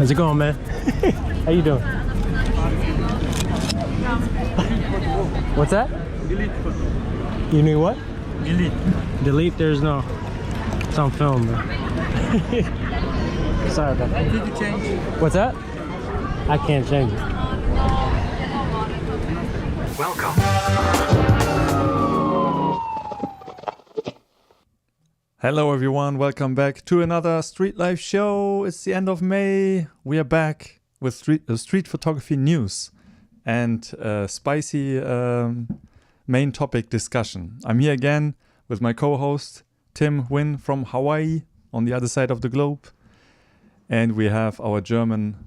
How's it going, man? How you doing? What's that? Delete photo. You need what? Delete. Delete? There's no. It's on film, man. Sorry about that. Did you change? What's that? I can't change it. Welcome. Hello everyone, welcome back to another Street Life show. It's the end of May. We are back with street photography news and spicy main topic discussion. I'm here again with my co-host Tim Wynn from Hawaii on the other side of the globe. And we have our German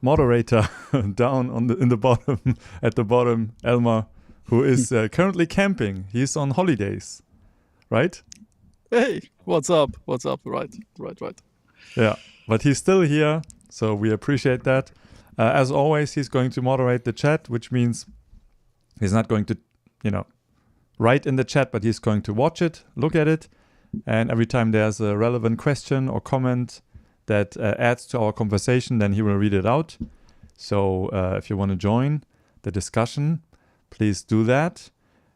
moderator down in the bottom, at the bottom, Elmar, who is currently camping. He's on holidays, right? Hey, what's up? What's up? Right. Yeah, but he's still here, so we appreciate that. As always, he's going to moderate the chat, which means he's not going to, write in the chat, but he's going to watch it, look at it, and every time there's a relevant question or comment that adds to our conversation, then he will read it out. So if you want to join the discussion, please do that.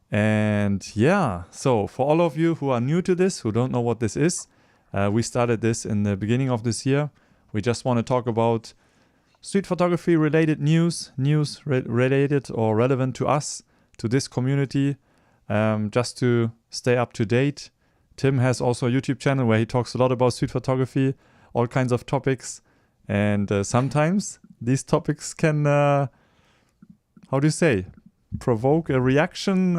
And yeah, so for all of you who are new to this, who don't know what this is, we started this in the beginning of this year. We just want to talk about street photography related news related or relevant to us, to this community, just to stay up to date. Tim has also a YouTube channel where he talks a lot about street photography, all kinds of topics. And sometimes these topics can, provoke a reaction.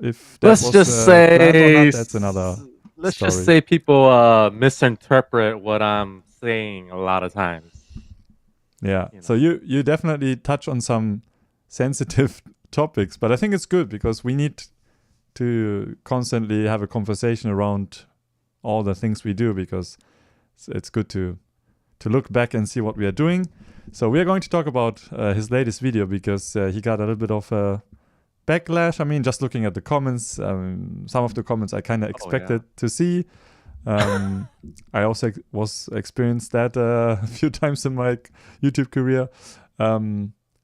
If that Let's was just planned or say, not, that's another let's story. just say people misinterpret what I'm saying a lot of times. Yeah. So you definitely touch on some sensitive topics, but I think it's good because we need to constantly have a conversation around all the things we do, because it's good to look back and see what we are doing. So we are going to talk about his latest video because he got a little bit of a backlash. I mean, just looking at the comments, some of the comments I kind of expected to see. I also experienced that a few times in my YouTube career.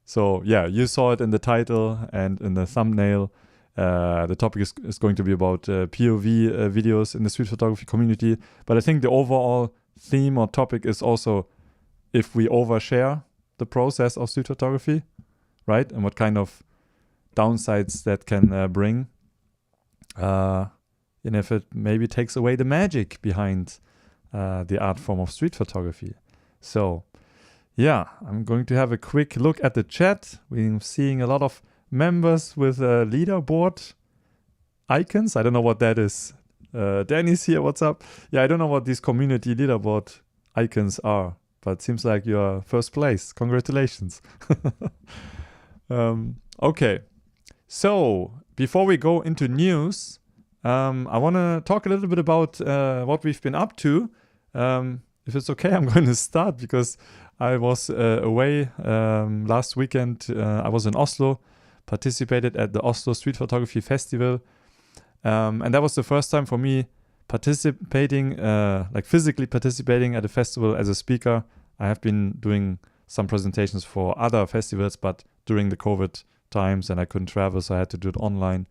So yeah, you saw it in the title and in the thumbnail. The topic is going to be about POV videos in the street photography community. But I think the overall theme or topic is also if we overshare the process of street photography, right? And what kind of downsides that can bring. And if it maybe takes away the magic behind the art form of street photography. So, yeah, I'm going to have a quick look at the chat. We're seeing a lot of members with leaderboard icons. I don't know what that is. Danny's here. What's up? Yeah, I don't know what these community leaderboard icons are, but it seems like you're first place. Congratulations. Okay. So before we go into news, I want to talk a little bit about what we've been up to. If it's okay, I'm going to start because I was away last weekend. I was in Oslo, participated at the Oslo Street Photography Festival. And that was the first time for me participating, physically participating at a festival as a speaker. I have been doing some presentations for other festivals, but during the COVID times and I couldn't travel, so I had to do it online.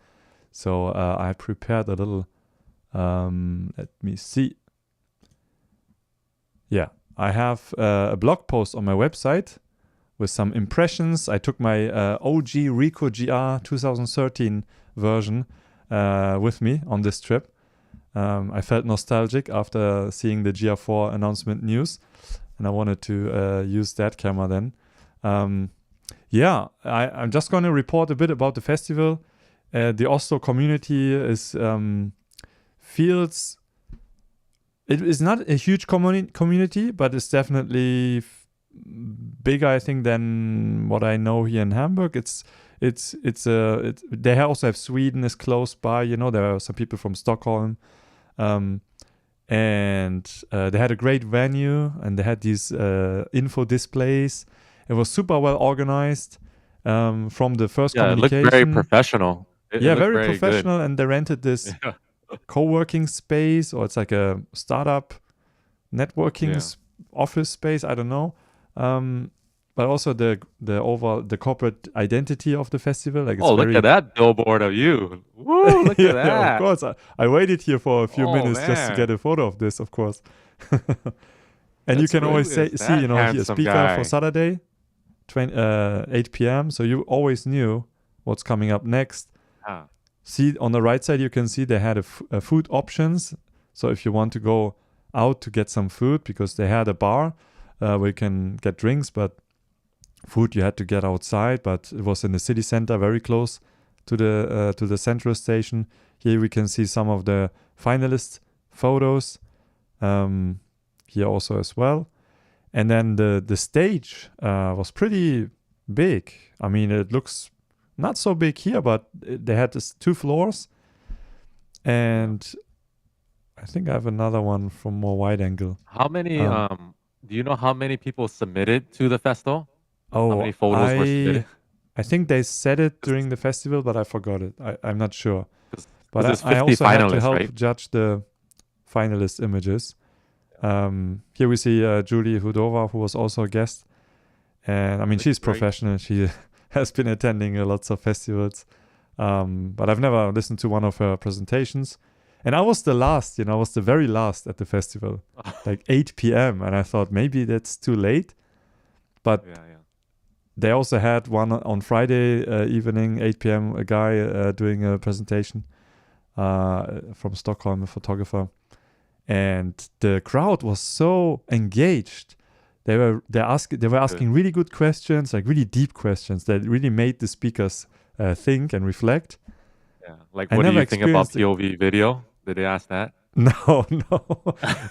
So I prepared a little, let me see. Yeah, I have a blog post on my website with some impressions. I took my OG Ricoh GR 2013 version with me on this trip. I felt nostalgic after seeing the GR4 announcement news, and I wanted to use that camera then. I'm just going to report a bit about the festival. The Oslo community feels it is not a huge community, but it's definitely bigger, I think, than what I know here in Hamburg. They also have Sweden is close by. There are some people from Stockholm, and they had a great venue and they had these info displays. It was super well organized from the first communication. It looked very professional. Very professional, and they rented this co-working space, or it's like a startup networking office space, I don't know. But also the corporate identity of the festival. Like it's Oh, look very at that billboard of you. Woo, look yeah, at yeah, of that. course. I waited here for a few Oh, minutes just to get man. a photo of this, of course. And you Let's can always Who is see, that here handsome speaker for guy? Saturday, 8 p.m. So you always knew what's coming up next. Ah, See on the right side, you can see they had a food options. So if you want to go out to get some food, because they had a bar where you can get drinks, but food you had to get outside. But it was in the city center, very close to the central station. Here we can see some of the finalist photos. Here also as well. And then the stage was pretty big. I mean, it looks not so big here, but they had this 2 floors. And I think I have another one from more wide angle. how many? Do you know how many people submitted to the festival? How many Oh, photos were submitted? I think they said it during the festival, but I forgot it. I'm not sure. Because But there's I 50 also had to finalists, help right? judge the finalist images. Here we see Julie Hudova, who was also a guest. And I mean, Looks she's great. professional. She has been attending lots of festivals. But I've never listened to one of her presentations. And I was the last, I was the very last at the festival, like 8 p.m. And I thought maybe that's too late. But Yeah. they also had one on Friday evening, 8 p.m., a guy doing a presentation from Stockholm, a photographer. And the crowd was so engaged. They were asking really good questions, like really deep questions that really made the speakers think and reflect. Yeah. Like, I what do never you think about experienced it. POV video? Did they ask that? No.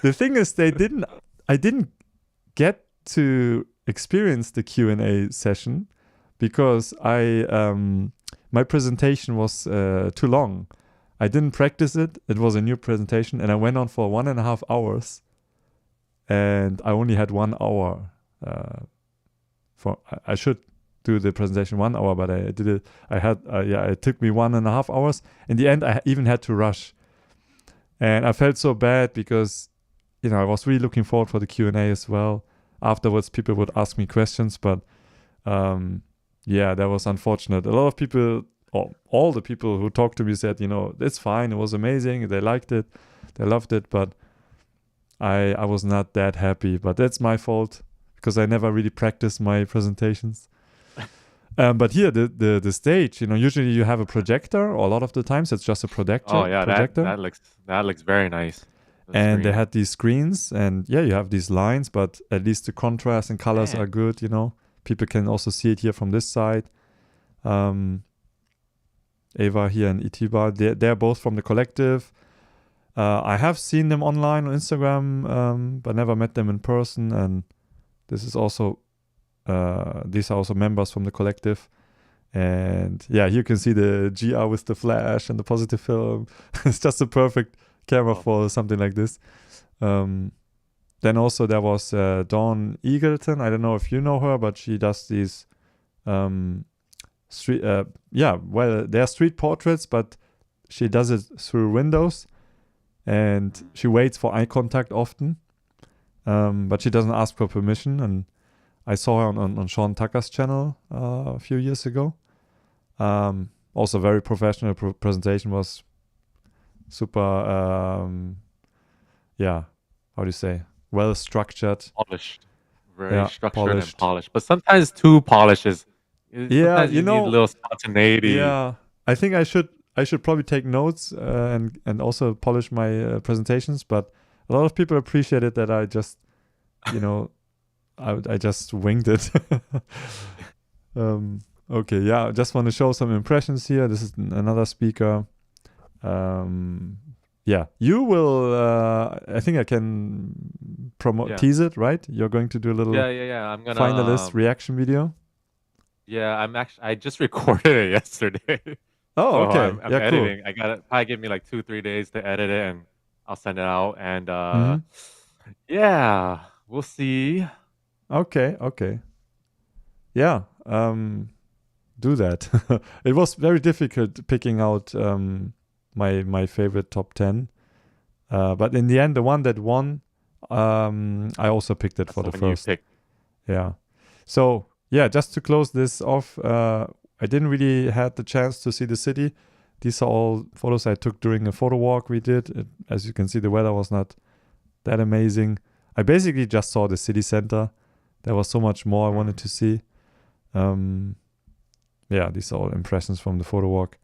The thing is, I didn't get to experience the Q&A session because my presentation was too long. I didn't practice it. It was a new presentation, and I went on for 1.5 hours, and I only had 1 hour. I should do the presentation 1 hour, but I did it. It took me 1.5 hours. In the end, I even had to rush, and I felt so bad because, I was really looking forward for the Q&A as well. Afterwards, people would ask me questions, but that was unfortunate. A lot of people, all the people who talked to me said, it's fine, it was amazing, they liked it, they loved it, but I was not that happy. But that's my fault because I never really practiced my presentations. But here, the stage, usually you have a projector, or a lot of the times it's just a projector. Oh yeah, projector. that looks very nice. And they had these screens, and you have these lines, but at least the contrast and colors are good, People can also see it here from this side. Eva here and EP5, they're both from the collective. I have seen them online on Instagram, but never met them in person. And this is also, these are also members from the collective. And here you can see the GR with the flash and the positive film. It's just a perfect camera for something like this. Then also there was Dawn Eagleton. I don't know if you know her, but she does these street. They're street portraits, but she does it through windows, and she waits for eye contact often. But she doesn't ask for permission. And I saw her on Sean Tucker's channel a few years ago. Also very professional. Presentation was super. How do you say? Well structured, polished, very structured polished. and polished. But sometimes too polished is. Yeah, sometimes you need a little spontaneity. Yeah, I think I should probably take notes and also polish my presentations. But a lot of people appreciated that I just, I just winged it. Okay, I just want to show some impressions here. This is another speaker. You will. I think I can tease it, right? You're going to do a little I'm gonna finalist reaction video. Yeah, I just recorded it yesterday. Oh, So okay. I'm editing. I got it. Probably give me like 2-3 days to edit it, and I'll send it out. And we'll see. Okay. Yeah. Do that. It was very difficult picking out my favorite top 10. But in the end, the one that won I also picked it That's for the one you first. picked. Yeah. So yeah, just to close this off, I didn't really had the chance to see the city. These are all photos I took during a photo walk we did. As you can see, the weather was not that amazing. I basically just saw the city center. There was so much more I wanted to see. Yeah, these are all impressions from the photo walk.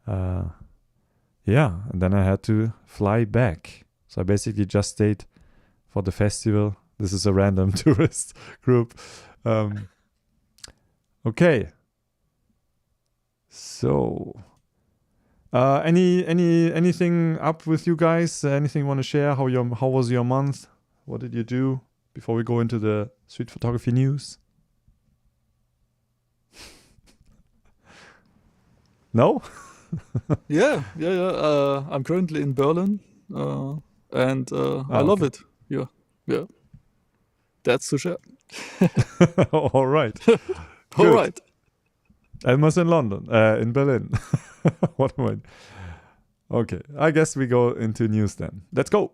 Yeah, and then I had to fly back. So I basically just stayed for the festival. This is a random tourist group. Okay. So, anything up with you guys? Anything you want to share? How was your month? What did you do before we go into the street photography news? No? Yeah. I'm currently in Berlin, and I love it. Yeah. That's to share. All right. All Good. right. Elmer's in London, in Berlin. What am I? Okay, I guess we go into news then. Let's go.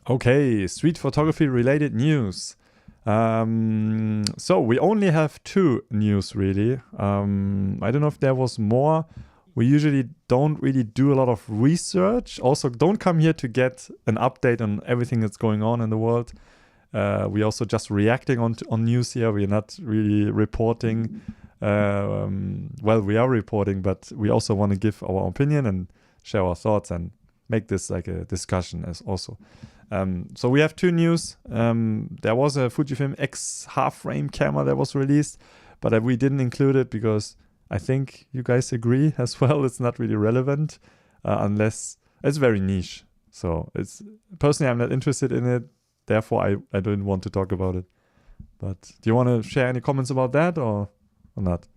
Okay, street photography related news. So we only have 2 news really. I don't know if there was more. We usually don't really do a lot of research. Also, don't come here to get an update on everything that's going on in the world. We also just reacting on news here. We're not really reporting. Well, we are reporting, but we also want to give our opinion and share our thoughts and make this like a discussion as also. So we have 2 news. There was a Fujifilm X half-frame camera that was released, but we didn't include it because I think you guys agree as well. It's not really relevant unless it's very niche. So it's personally, I'm not interested in it. Therefore, I don't want to talk about it. But do you want to share any comments about that or not?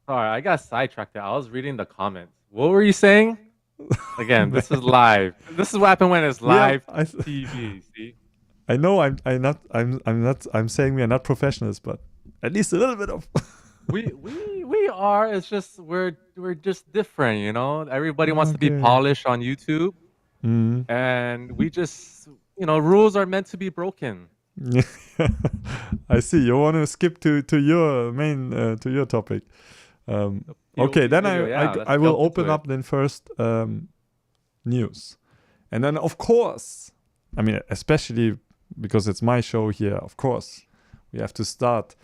Sorry, I got sidetracked there. I was reading the comments. What were you saying? Again, this is live. This is what happened when it's live TV. See? I know I'm saying we are not professionals, but at least a little bit of. we are. It's just we're just different, you know. Everybody wants to be polished on YouTube, and we just rules are meant to be broken. I see. You want to skip to your main to your topic. Okay, then I will open up then first news, and then of course, I mean especially because it's my show here. Of course, we have to start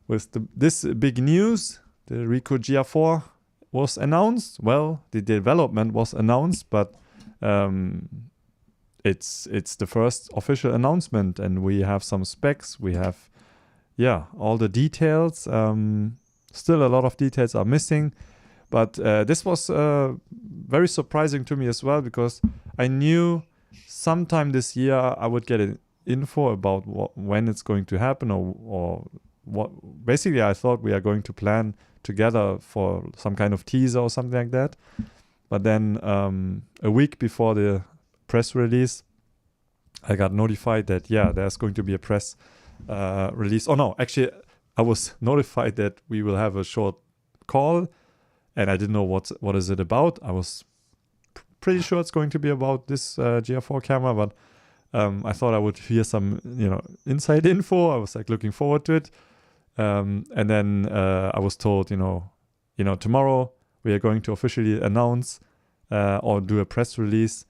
with this big news. The Ricoh GR4 was announced. Well, the development was announced, but it's the first official announcement, and we have some specs. We have all the details. Still a lot of details are missing, but this was very surprising to me as well, because I knew sometime this year I would get an info about when it's going to happen or what. Basically, I thought we are going to plan together for some kind of teaser or something like that. But then a week before the press release, I got notified that there's going to be a press release. Oh no, actually, I was notified that we will have a short call, and I didn't know what is it about. I was pretty sure it's going to be about this GR4 camera, but I thought I would hear some inside info. I was like looking forward to it, and then I was told tomorrow we are going to officially announce or do a press release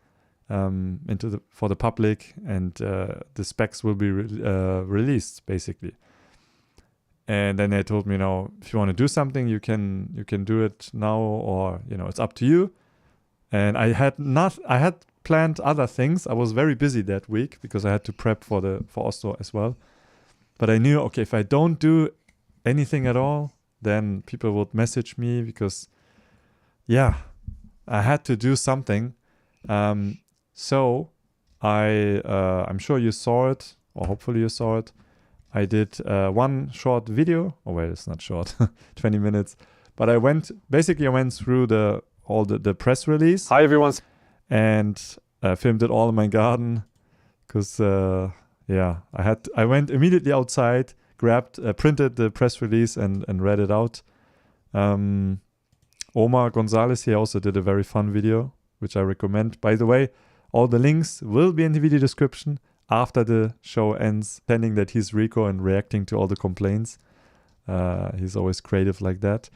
for the public, and the specs will be released basically. And then they told me, if you want to do something, you can do it now, or it's up to you. And I had planned other things. I was very busy that week because I had to prep for Oslo as well. But I knew, okay, if I don't do anything at all, then people would message me because, I had to do something. So I'm sure you saw it, or hopefully you saw it. I did one short video. Oh wait, it's not short, 20 minutes. But I went through all the press release. Hi everyone. And filmed it all in my garden. because I went immediately outside, printed the press release and read it out. Omar Gonzalez here also did a very fun video, which I recommend. By the way, all the links will be in the video description after the show ends, pretending that he's Ricoh and reacting to all the complaints. He's always creative like that.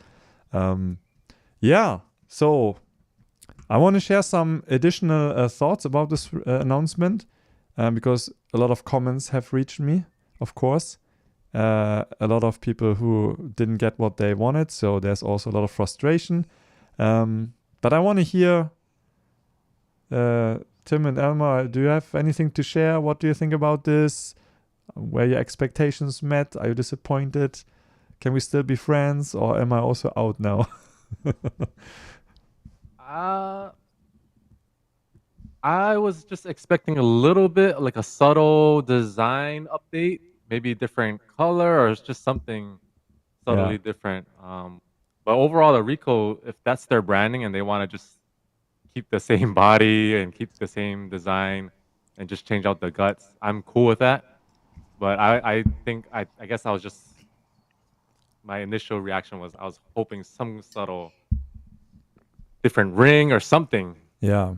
So I want to share some additional thoughts about this announcement, because a lot of comments have reached me, of course. A lot of people who didn't get what they wanted, so there's also a lot of frustration. But I want to hear, Tim and Elmar, do you have anything to share? What do you think about this? Were your expectations met? Are you disappointed? Can we still be friends, or am I also out now? I was just expecting a little bit, like a subtle design update, maybe different color or just something subtly different. But overall, the Ricoh, if that's their branding and they want to just keep the same body and keep the same design and just change out the guts, I'm cool with that. But I guess I was just, my initial reaction was I was hoping some subtle different ring or something. Yeah,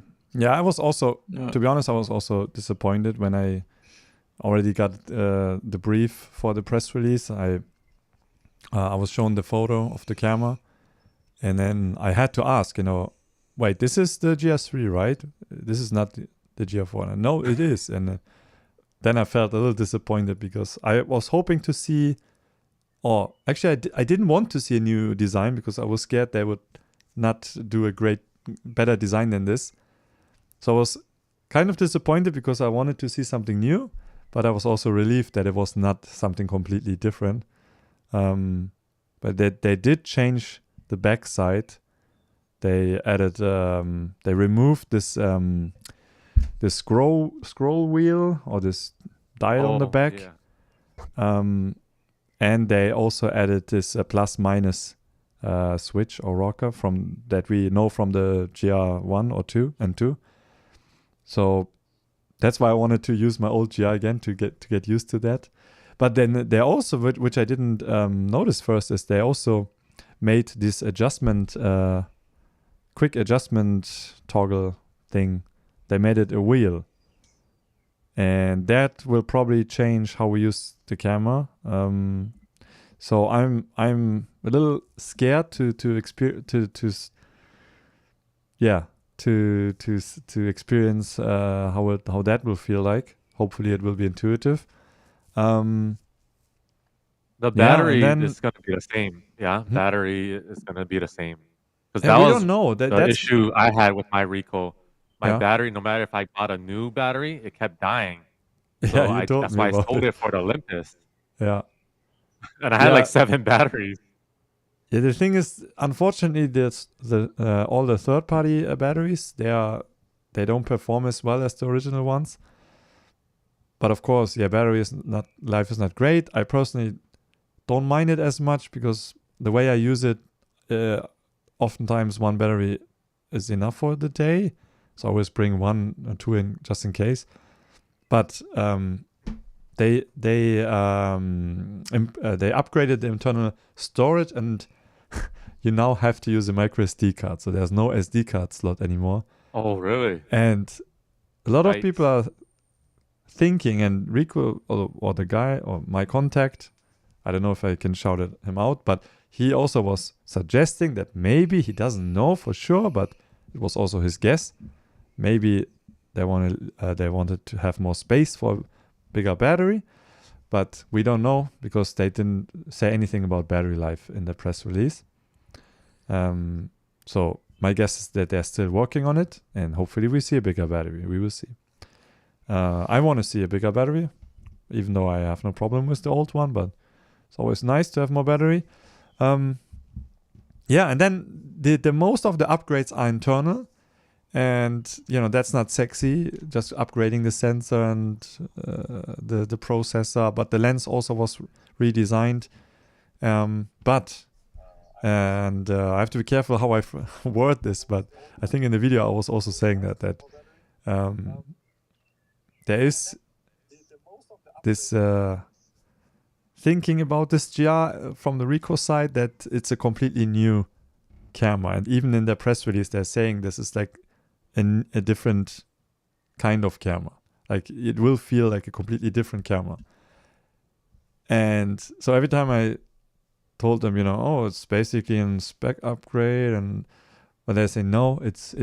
I was also, to be honest, I was also disappointed when I already got the brief for the press release. I was shown the photo of the camera, and then I had to ask, wait, this is the GR3, right? This is not the GR4. And no, it is. And then I felt a little disappointed because I was hoping to see, or actually I didn't want to see a new design because I was scared they would not do a better design than this. So I was kind of disappointed because I wanted to see something new, but I was also relieved that it was not something completely different. But they did change the back side. They added, they removed this scroll wheel or this dial on the back. Yeah. And they also added this plus minus switch or rocker from that we know from the GR1 or 2. So that's why I wanted to use my old GR again to get used to that. But then they also, which I didn't notice first, is they also made this adjustment, quick adjustment toggle thing. They made it a wheel, and that will probably change how we use the camera. So I'm a little scared to experience how that will feel like. Hopefully it will be intuitive. The battery is going to be the same. Yeah, battery is going to be the same. Because that was don't know. the issue I had with my Ricoh. My battery, no matter if I bought a new battery, it kept dying. So that's why I sold it for the Olympus. Yeah. And I had like 7 batteries. Yeah, the thing is, unfortunately, all the third-party batteries, they don't perform as well as the original ones. But of course, life is not great. I personally don't mind it as much because the way I use it, oftentimes one battery is enough for the day. So I always bring 1 or 2 in just in case. But they upgraded the internal storage, and you now have to use a micro SD card. So there's no SD card slot anymore. Oh, really? And a lot of people are thinking, and Ricoh or the guy or my contact, I don't know if I can shout him out, but he also was suggesting that maybe, he doesn't know for sure, but it was also his guess. Maybe they wanted to have more space for a bigger battery, but we don't know because they didn't say anything about battery life in the press release. So my guess is that they're still working on it, and hopefully we see a bigger battery. We will see. I want to see a bigger battery, even though I have no problem with the old one, but it's always nice to have more battery. And then the most of the upgrades are internal, and that's not sexy, just upgrading the sensor and the processor, but the lens also was redesigned. I have to be careful how I word this, but I think in the video I was also saying that there is this thinking about this GR from the Ricoh side that it's a completely new camera, and even in their press release they're saying this is like a different kind of camera. Like it will feel like a completely different camera. And so every time I told them, oh, it's basically a spec upgrade, and but they say no, it's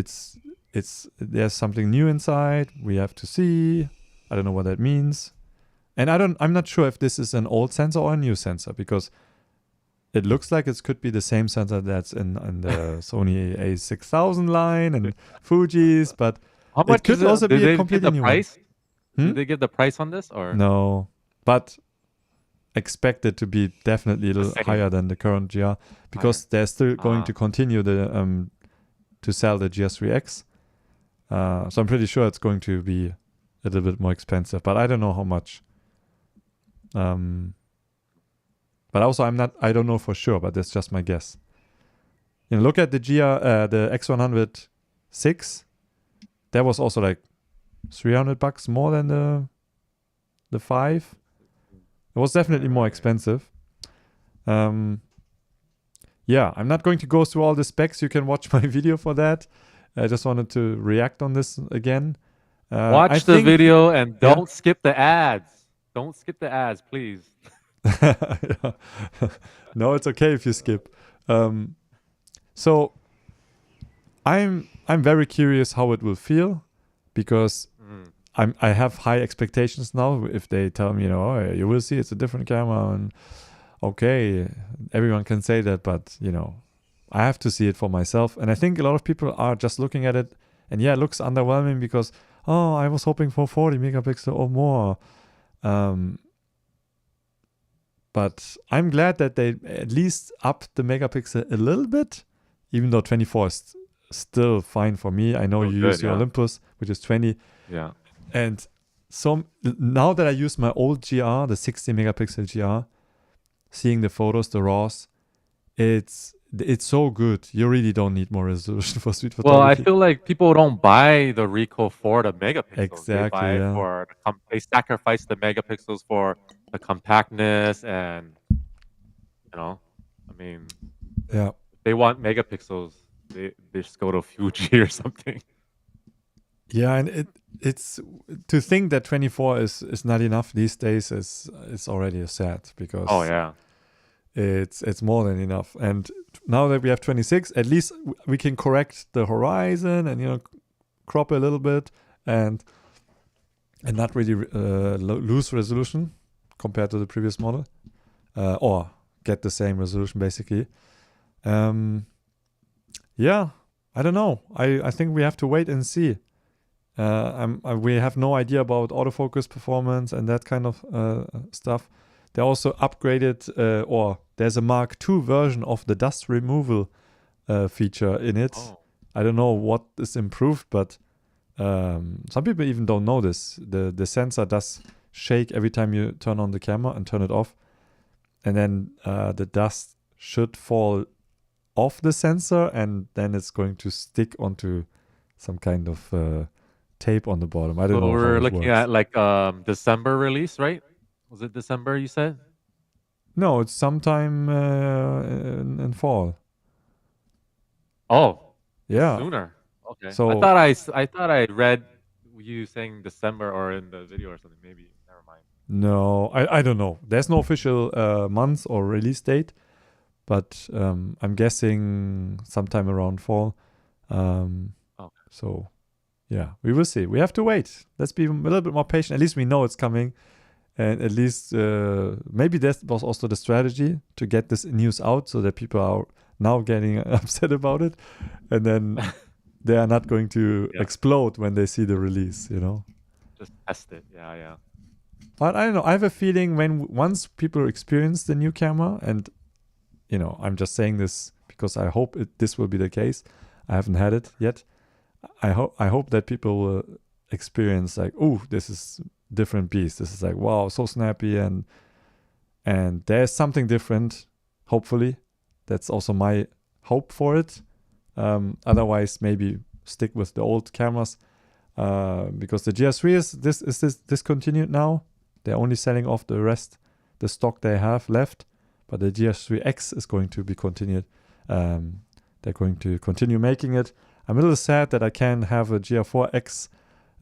there's something new inside. We have to see. I don't know what that means. And I'm not sure if this is an old sensor or a new sensor, because it looks like it could be the same sensor that's in the Sony A6000 line and Fuji's, but How much it could is also Did be they a give completely the new price? one. Did they give the price on this or No, but expected to be definitely a little same. higher than the current GR, because they're still going to continue the to sell the GR3X. So I'm pretty sure it's going to be a little bit more expensive, but I don't know how much. But also I don't know for sure, but that's just my guess. Look at the the X106. That was also like $300 more than the 5. It was definitely more expensive. Yeah, I'm not going to go through all the specs. You can watch my video for that. I just wanted to react on this again. watch the video and don't skip the ads. Don't skip the ads, please. Yeah. No, it's okay if you skip. So I'm very curious how it will feel, because I have high expectations now. If they tell me, oh, you will see it's a different camera, and okay, everyone can say that, but I have to see it for myself. And I think a lot of people are just looking at it, and yeah, it looks underwhelming because, oh, I was hoping for 40 megapixel or more. But I'm glad that they at least upped the megapixel a little bit, even though 24 is still fine for me. I know you use your Olympus, which is 20. Yeah. And so now that I use my old GR, the 60 megapixel GR, seeing the photos, the RAWs, it's so good. You really don't need more resolution for street photography. Well, I feel like people don't buy the Ricoh for the megapixels. Exactly, They buy it they sacrifice the megapixels for the compactness, and yeah, if they want megapixels, they just go to Fuji or something. Yeah, and it's to think that 24 is not enough these days is already sad, because it's more than enough. And now that we have 26, at least we can correct the horizon and crop a little bit and not really lose resolution compared to the previous model, or get the same resolution basically. Yeah, I don't know. I think we have to wait and see. We have no idea about autofocus performance and that kind of stuff. They also upgraded, or there's a Mark II version of the dust removal feature in it. Oh. I don't know what is improved, but some people even don't know this. The sensor does shake every time you turn on the camera and turn it off. And then the dust should fall off the sensor, and then it's going to stick onto some kind of tape on the bottom. I don't know. We're looking at like December release, right? Was it December you said? No, it's sometime in fall. Oh, yeah, sooner. Okay. So I thought I read you saying December or in the video or something. Maybe never mind. no, I don't know. There's no official month or release date, but I'm guessing sometime around fall. So yeah, we will see. We have to wait. Let's be a little bit more patient. At least we know it's coming. And at least maybe that was also the strategy, to get this news out so that people are now getting upset about it. And then they are not going to explode when they see the release, Just test it. Yeah. But I don't know. I have a feeling once people experience the new camera, and, I'm just saying this because I hope this will be the case. I haven't had it yet. I hope that people will experience like, oh, this is different beast. This is like, wow, so snappy, and there's something different. Hopefully, that's also my hope for it. Otherwise, maybe stick with the old cameras, because the GR3 is discontinued now. They're only selling off the rest, the stock they have left. But the GR3X is going to be continued. They're going to continue making it. I'm a little sad that I can't have a GR4X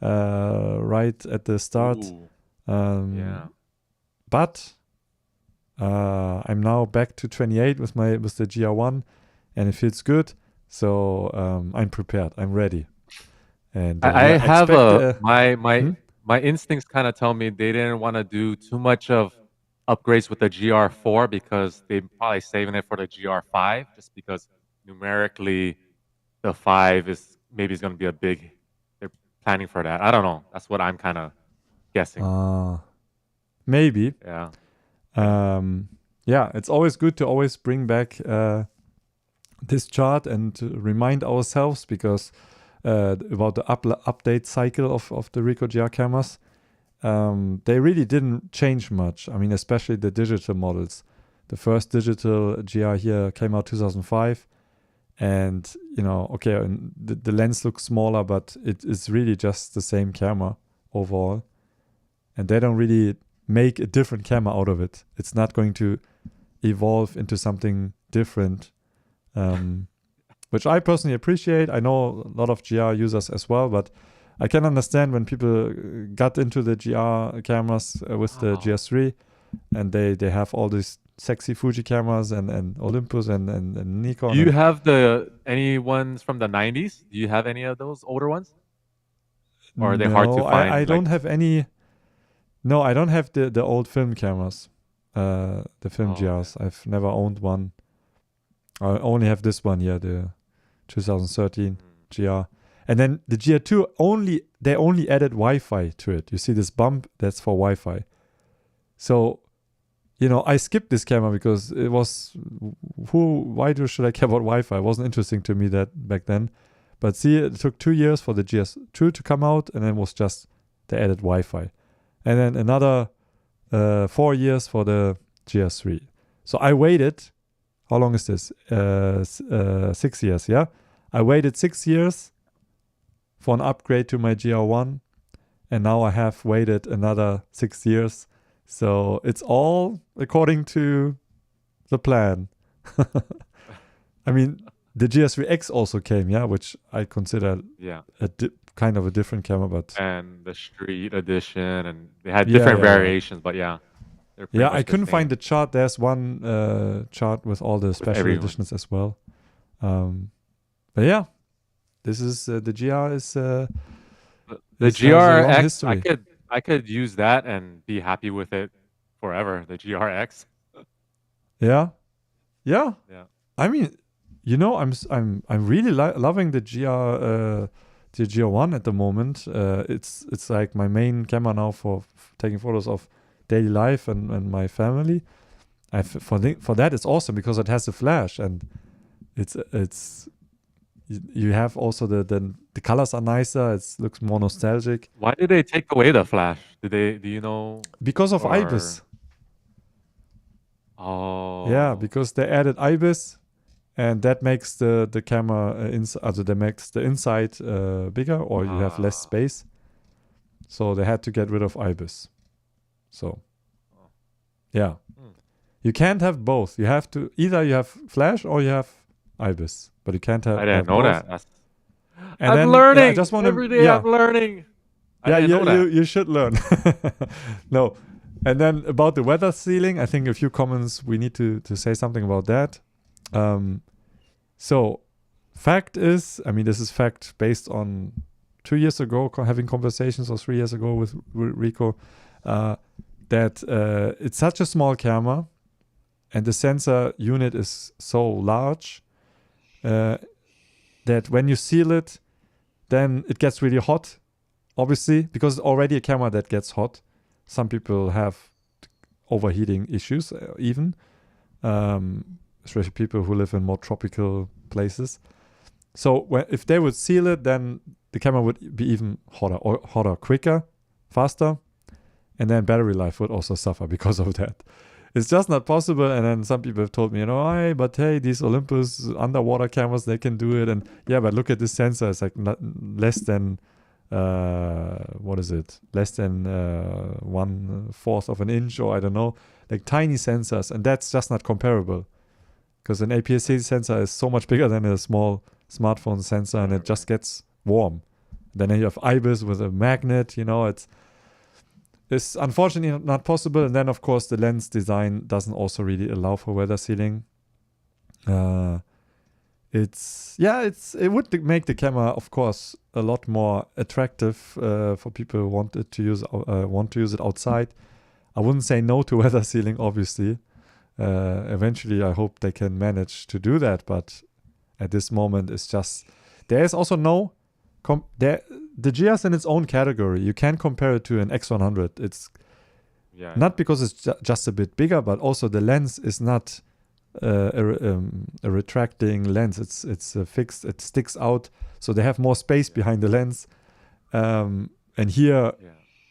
right at the start. Ooh, Yeah. But I'm now back to 28 with the GR1, and it feels good. So I'm prepared. I'm ready. And I have expect, my instincts kind of tell me they didn't want to do too much of upgrades with the GR4 because they're probably saving it for the GR5 just because numerically the 5 is maybe going to be a big. They're planning for that. I don't know. That's what I'm kind of guessing. maybe. Yeah. Yeah, it's always good to always bring back this chart and to remind ourselves because about the update cycle of the Ricoh GR cameras. They really didn't change much. I mean, especially the digital models. The first digital GR here came out 2005. And, okay, the lens looks smaller, but it is really just the same camera overall. And they don't really make a different camera out of it. It's not going to evolve into something different, which I personally appreciate. I know a lot of GR users as well, but I can understand when people got into the GR cameras with the GS3 and they have all these sexy Fuji cameras and Olympus and Nikon. Do you have any ones from the 90s? Do you have any of those older ones? Or are they hard to find? I don't have any. No, I don't have the old film cameras, the film GRs. I've never owned one. I only have this one here, the 2013 GR. And then the GR2 they only added Wi-Fi to it. You see this bump? That's for Wi-Fi. So, I skipped this camera because it was should I care about Wi-Fi? It wasn't interesting to me that back then. But see, it took 2 years for the GS2 to come out, and then it was just they added Wi-Fi. And then another 4 years for the GS3. So I waited. How long is this? 6 years, yeah? I waited 6 years for an upgrade to my GR1. And now I have waited another 6 years. So it's all according to the plan. I mean, the GS3X also came, yeah, which I consider kind of a different camera, but and the Street Edition, and they had different variations, but yeah. I couldn't find the chart. There's one chart with all the special editions as well. But yeah, this is the GR is the GRX. I could use that and be happy with it forever. The GRX. Yeah. I mean, I'm really loving the GR1 at the moment. It's like my main camera now for taking photos of daily life and my family. For that it's awesome because it has a flash and it's you have also the colors are nicer. It looks more nostalgic. Why did they take away the flash? Do you know? Because of IBIS. Oh. Yeah, because they added IBIS. And that makes the camera that makes the inside bigger, or you have less space. So they had to get rid of IBIS. So, yeah, you can't have both. You have to either you have flash or you have IBIS, but you can't have. I didn't know both. that. I'm learning. I just want every day. I'm learning. You should learn. No, and then about the weather sealing, I think a few comments we need to say something about that. So fact is, I mean, this is fact based on 2 years ago, having conversations, or 3 years ago with Ricoh, that it's such a small camera and the sensor unit is so large that when you seal it, then it gets really hot, obviously, because it's already a camera that gets hot. Some people have overheating issues even. Especially people who live in more tropical places. So if they would seal it, then the camera would be even hotter, quicker, faster, and then battery life would also suffer because of that. It's just not possible. And then some people have told me, but hey, these Olympus underwater cameras, they can do it. And yeah, but look at this sensor. It's like less than what is it? Less than 1/4 of an inch, or I don't know, like tiny sensors, and that's just not comparable. Because an APS-C sensor is so much bigger than a small smartphone sensor, and it just gets warm. Then you have IBIS with a magnet, it's unfortunately not possible. And then, of course, the lens design doesn't also really allow for weather sealing. It would make the camera, of course, a lot more attractive for people who want to use it outside. I wouldn't say no to weather sealing, obviously. Eventually, I hope they can manage to do that, but at this moment, it's just there is also no the GR is in its own category. You can't compare it to an X100. It's not because it's just a bit bigger, but also the lens is not a retracting lens. It's fixed. It sticks out, so they have more space behind the lens. And here,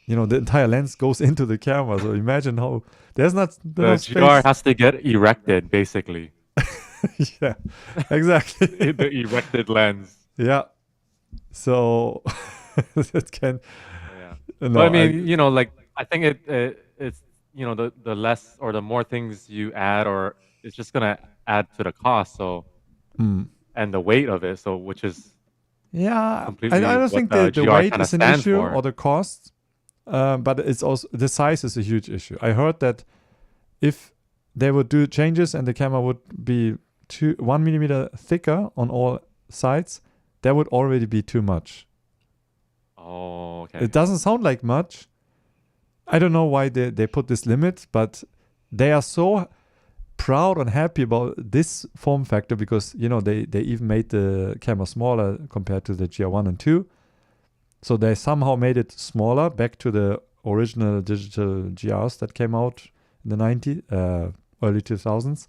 the entire lens goes into the camera. So imagine how there's not the GR has to get erected, basically. Yeah, exactly. The erected lens. Yeah. So it can. Yeah. No, but I mean, I think it's the less or the more things you add, or it's just gonna add to the cost. So and the weight of it. So which is I don't think the weight is an issue or the cost, but it's also the size is a huge issue. I heard that if they would do changes and the camera would be 1 millimeter thicker on all sides, that would already be too much. Oh, okay. It doesn't sound like much. I don't know why they put this limit, but they are so proud and happy about this form factor because, they even made the camera smaller compared to the GR1 and 2. So they somehow made it smaller back to the original digital GRs that came out in the 90s, early 2000s.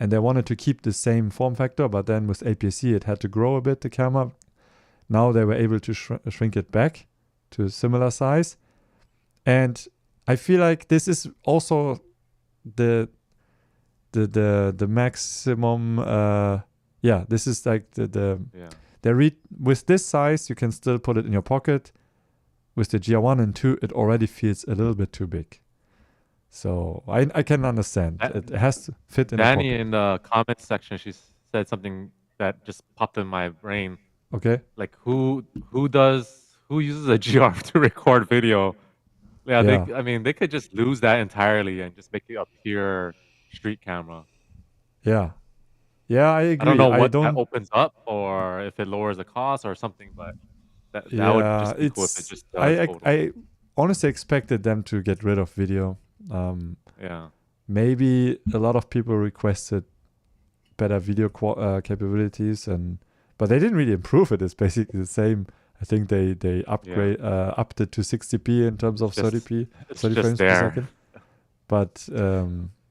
And they wanted to keep the same form factor, but then with APS-C, it had to grow a bit, the camera. Now they were able to shrink it back to a similar size. And I feel like this is also the maximum. This is like with this size, you can still put it in your pocket. With the GR1 and 2, it already feels a little bit too big. So I can understand. It has to fit in. Danny in the comments section, she said something that just popped in my brain. Okay. Like who uses a GR to record video? Yeah. They could just lose that entirely and just make it a pure street camera. Yeah. Yeah, I agree. I don't know what that opens up or if it lowers the cost or something, but that would just be cool if it just does. I honestly expected them to get rid of video. Maybe a lot of people requested better video capabilities, but they didn't really improve it. It's basically the same. I think they upped it to 60p in terms of 30p, 30 frames per second. But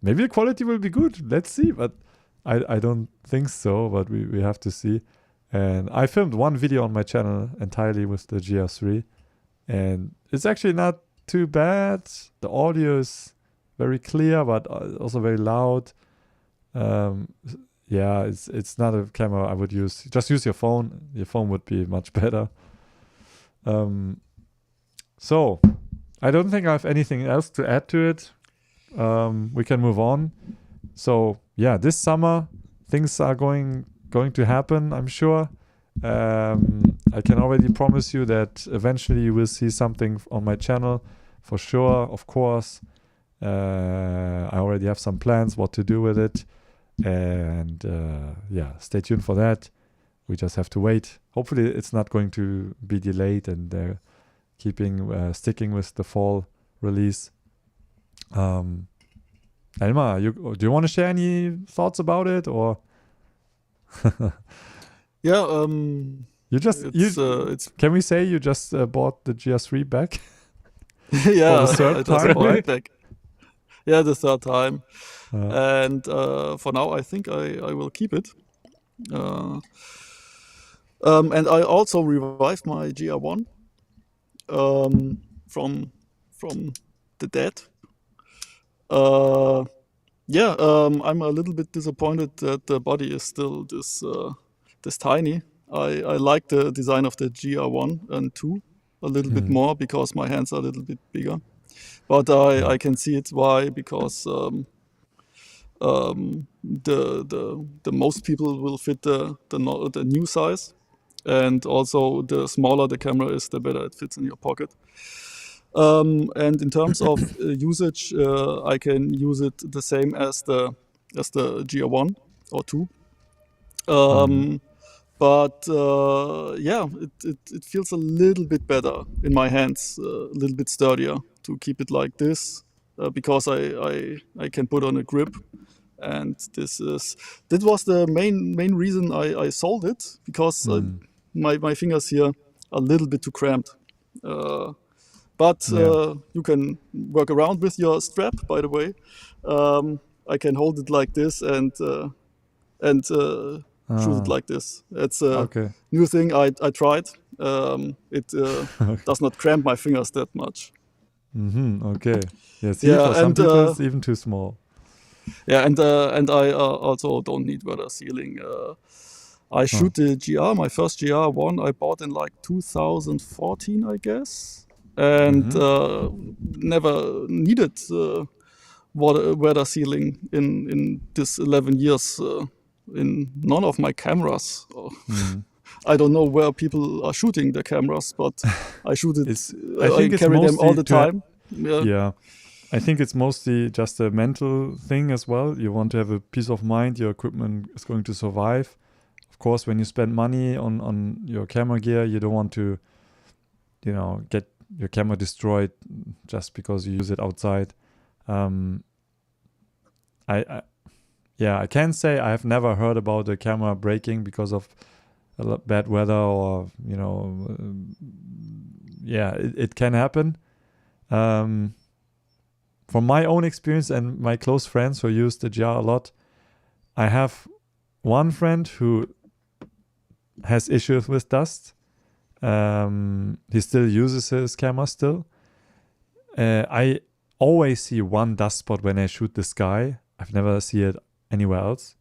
maybe the quality will be good. Let's see. But I don't think so. But we have to see. And I filmed one video on my channel entirely with the GR3, and it's actually not too bad. The audio is very clear, but also very loud. It's not a camera I would use. Just use your phone. Your phone would be much better. So I don't think I have anything else to add to it. We can move on. So this summer things are going to happen, I'm sure. I can already promise you that eventually you will see something on my channel for sure, of course. I already have some plans what to do with it. And stay tuned for that. We just have to wait. Hopefully it's not going to be delayed and they're sticking with the fall release. Elmar, do you want to share any thoughts about it or? Can we say you just bought the GR3 back? Yeah, for the third time? I bought it back. Yeah, the third time. And for now, I think I will keep it. And I also revived my GR1 from the dead. I'm a little bit disappointed that the body is still this tiny. I like the design of the GR1 and 2 a little bit more because my hands are a little bit bigger. But I can see it why, because the most people will fit the new size, and also the smaller the camera is, the better it fits in your pocket. And in terms of usage, I can use it the same as the GR1 or 2. But yeah, it feels a little bit better in my hands, a little bit sturdier to keep it like this, because I can put on a grip. And that was the main reason I sold it, because my fingers here are a little bit too cramped. But you can work around with your strap, by the way. I can hold it like this and shoot it like this. It's a new thing I tried. It does not cramp my fingers that much. Okay. Yeah, see, for some people it's even too small. Yeah, and I also don't need weather sealing. I shoot the GR, my first GR1 I bought in like 2014, I guess, and never needed weather sealing in this 11 years in none of my cameras. I don't know where people are shooting the cameras, but I shoot it. I carry them all the time. Yeah. I think it's mostly just a mental thing as well. You want to have a peace of mind, your equipment is going to survive. Of course, when you spend money on your camera gear, you don't want to, get your camera destroyed just because you use it outside. I can say I have never heard about a camera breaking because of bad weather or, it can happen. From my own experience and my close friends who use the GR a lot, I have one friend who has issues with dust. He still uses his camera still. I always see one dust spot when I shoot the sky. I've never seen it anywhere else.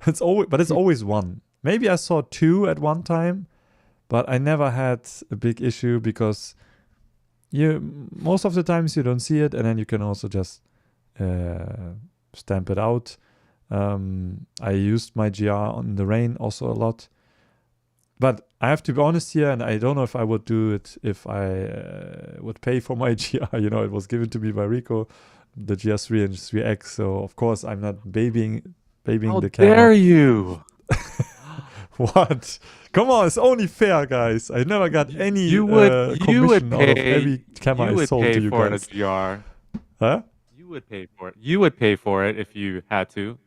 It's always one. Maybe I saw two at one time, but I never had a big issue because most of the times you don't see it, and then you can also just stamp it out. I used my GR on the rain also a lot, but I have to be honest here, and I don't know if I would do it if I would pay for my GR. It was given to me by Ricoh, the GR3 and 3X, so of course I'm not babying the camera. How dare you? What? Come on, it's only fair, guys. I never got any commission out of every camera I sold to you guys. You would pay for it, a GR. Huh? You would pay for it. You would pay for it if you had to.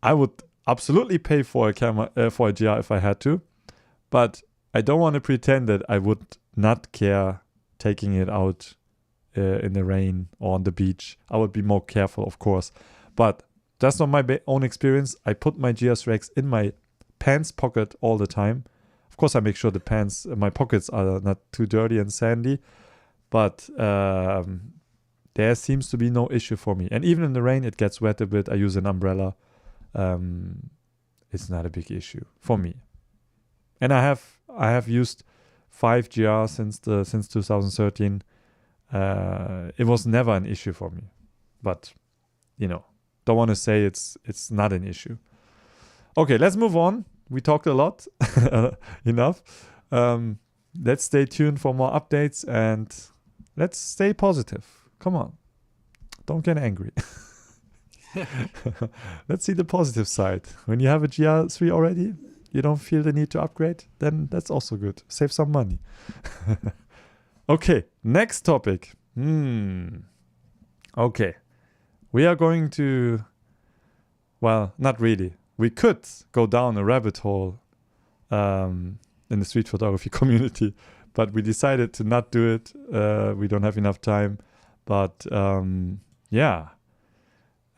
I would absolutely pay for a camera for a GR if I had to, but I don't want to pretend that I would not care taking it out in the rain or on the beach. I would be more careful, of course, but that's not my own experience. I put my GR3X in my pants pocket all the time. Of course, I make sure my pockets are not too dirty and sandy, but there seems to be no issue for me. And even in the rain, it gets wet a bit. I use an umbrella. It's not a big issue for me. And I have used 5 GR since 2013. It was never an issue for me, but don't want to say it's not an issue. Okay, let's move on. We talked a lot. Enough. Let's stay tuned for more updates and let's stay positive. Come on. Don't get angry. Let's see the positive side. When you have a GR3 already, you don't feel the need to upgrade, then that's also good. Save some money. Okay, next topic. Okay. We are going to, well, not really. We could go down a rabbit hole in the street photography community, but we decided to not do it. We don't have enough time. But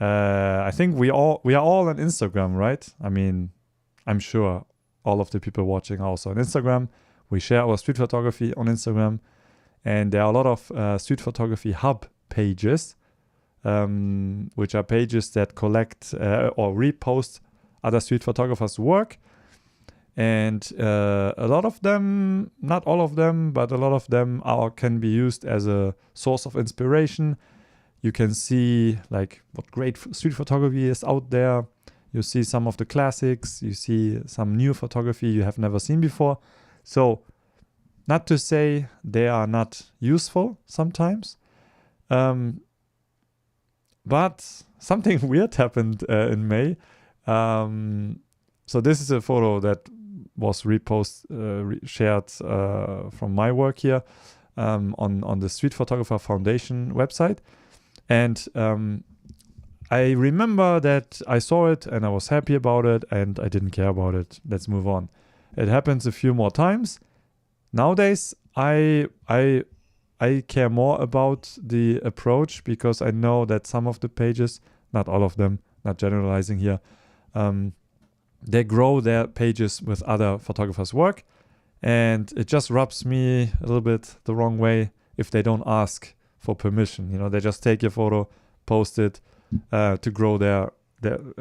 I think we are all on Instagram, right? I mean, I'm sure all of the people watching are also on Instagram. We share our street photography on Instagram, and there are a lot of street photography hub pages, which are pages that collect or repost other street photographers' work. And a lot of them, not all of them, but a lot of them can be used as a source of inspiration. You can see like what great street photography is out there. You see some of the classics. You see some new photography you have never seen before. So not to say they are not useful sometimes. But something weird happened in May. So this is a photo that was shared from my work here on the Street Photographer Foundation website. And I remember that I saw it and I was happy about it and I didn't care about it. Let's move on. It happens a few more times. Nowadays, I care more about the approach because I know that some of the pages, not all of them, not generalizing here, they grow their pages with other photographers' work. And it just rubs me a little bit the wrong way if they don't ask for permission. You know, they just take your photo, post it to grow their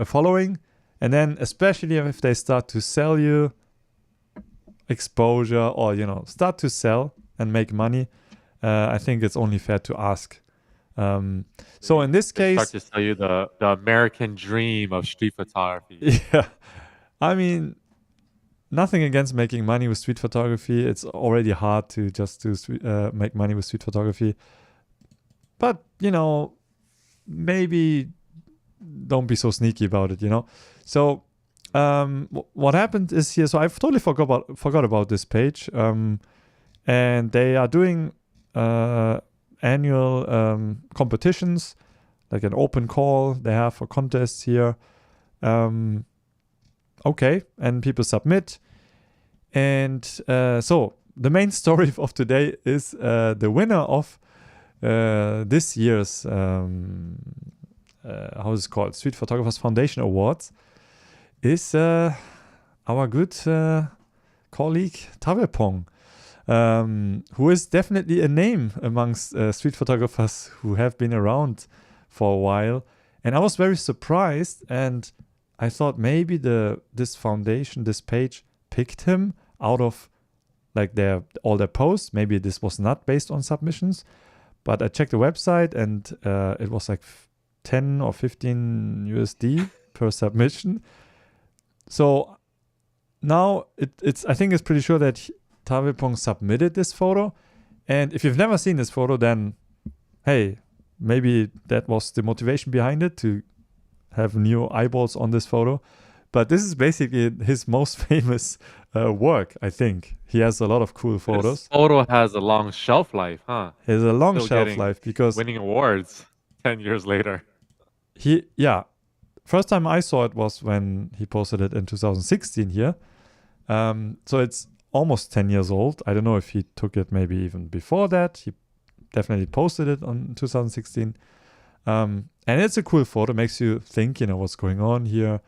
following. And then especially if they start to sell you exposure or, you know, start to sell and make money, I think it's only fair to ask. So in this case, start to sell you the American dream of street photography. Yeah, I mean, nothing against making money with street photography. It's already hard to just make money with street photography. But, you know, maybe don't be so sneaky about it, you know. So what happened is here, so I totally forgot about this page. And they are doing annual competitions, like an open call they have for contests here. Okay, and people submit. And so the main story of today is the winner of this year's, how is it called? Street Photographers Foundation Awards is our good colleague Tavepong, who is definitely a name amongst street photographers who have been around for a while. And I was very surprised, and I thought maybe this foundation, this page, picked him out of like all their posts. Maybe this was not based on submissions, but I checked the website and it was like 10 or 15 USD per submission. So now I think it's pretty sure that Tavepong submitted this photo. And if you've never seen this photo, then hey, maybe that was the motivation behind it, to have new eyeballs on this photo. But this is basically his most famous work, I think. He has a lot of cool photos. This photo has a long shelf life, huh? It has a long Still shelf life because winning awards 10 years later. First time I saw it was when he posted it in 2016 here. So it's almost 10 years old. I don't know if he took it maybe even before that. He definitely posted it on 2016. And it's a cool photo. Makes you think, you know, what's going on here.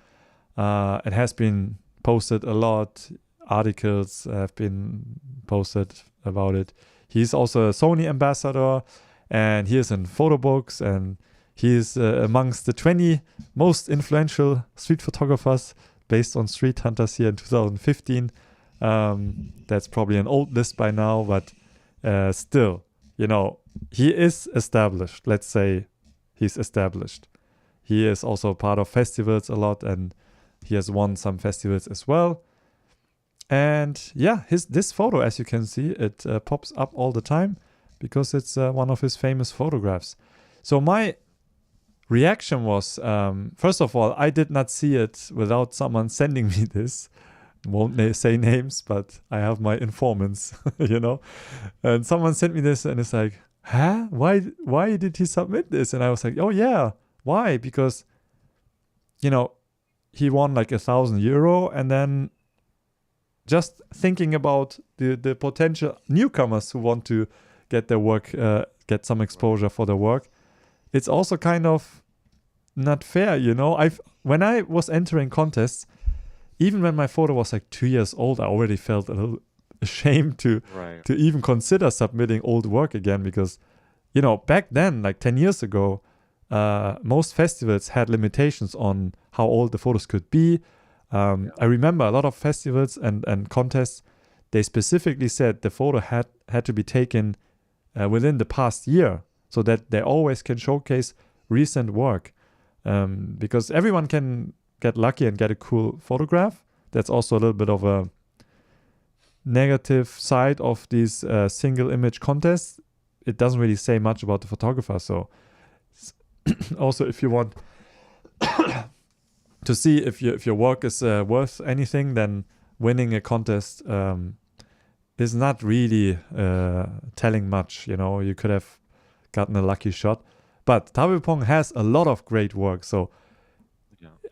It has been posted a lot. Articles have been posted about it. He's also a Sony ambassador, and he is in photo books, and he is amongst the 20 most influential street photographers based on Street Hunters here in 2015. That's probably an old list by now, but still, you know, he is established. Let's say he's established. He is also part of festivals a lot, and he has won some festivals as well. And yeah, this photo, as you can see, it pops up all the time because it's one of his famous photographs. So my reaction was, first of all, I did not see it without someone sending me this. Won't say names, but I have my informants, you know. And someone sent me this, and it's like, huh? Why did he submit this? And I was like, oh yeah, why? Because, you know, he won like €1,000, and then just thinking about the potential newcomers who want to get their work, get some exposure for their work, it's also kind of not fair, you know. When I was entering contests, even when my photo was like 2 years old, I already felt a little ashamed to even consider submitting old work again, because, you know, back then, like 10 years ago, most festivals had limitations on how old the photos could be. I remember a lot of festivals and contests, they specifically said the photo had to be taken within the past year, so that they always can showcase recent work. Because everyone can get lucky and get a cool photograph. That's also a little bit of a negative side of these single image contests. It doesn't really say much about the photographer. So also, if you want to see if your work is worth anything, then winning a contest is not really telling much. You could have gotten a lucky shot. But Tablepong has a lot of great work, so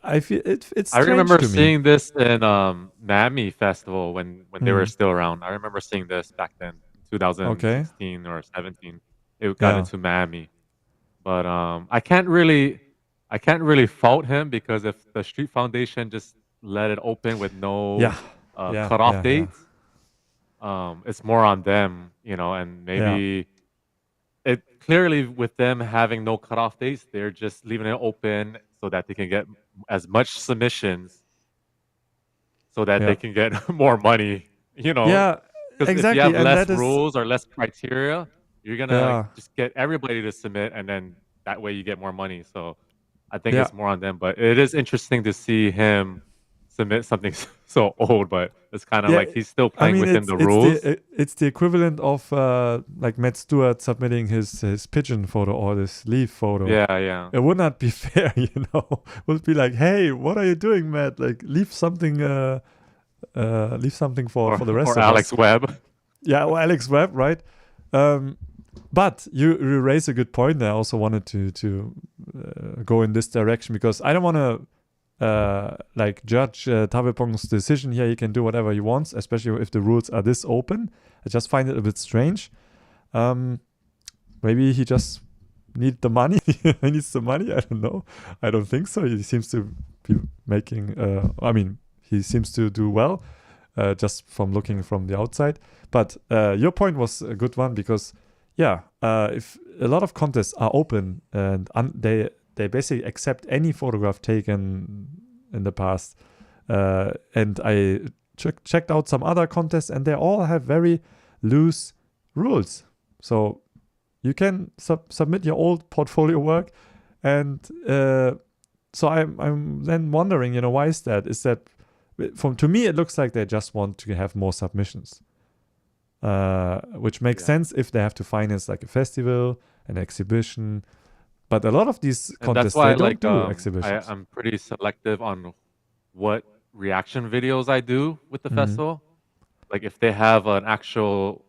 I feel it's I strange remember to me. seeing this in Miami Festival when they were still around. I remember seeing this back then, 2016 or 17. It got into Miami, but I can't really fault him, because if the Street Foundation just let it open with no cutoff dates, it's more on them, and maybe it clearly, with them having no cutoff dates, they're just leaving it open so that they can get as much submissions, so that they can get more money. Yeah, Because exactly. if you have And less that is rules or less criteria, you're gonna just get everybody to submit, and then that way you get more money. So I think it's more on them. But it is interesting to see him submit something so old, but it's kind of like he's still playing within the rules. It's the equivalent of like Matt Stewart submitting his pigeon photo or his leaf photo. Yeah. It would not be fair, It would be like, hey, what are you doing, Matt? Like, leave something for the rest or of Alex us. Webb. Yeah, or Alex Webb, right? But you raise a good point. I also wanted to go in this direction, because I don't want to judge Tablepong's decision here. He can do whatever he wants, especially if the rules are this open. I just find it a bit strange. Maybe he just needs the money. He needs the money. I don't know. I don't think so. He seems to be making. He seems to do well, just from looking from the outside. But your point was a good one, because if a lot of contests are open and they basically accept any photograph taken in the past. And I checked out some other contests, and they all have very loose rules. So you can submit your old portfolio work. And so I'm then wondering, why is that? Is that, to me, it looks like they just want to have more submissions. Which makes sense if they have to finance like a festival, an exhibition. But a lot of these contests, they don't do exhibitions. I'm pretty selective on what reaction videos I do with the festival. Like, if they have an actual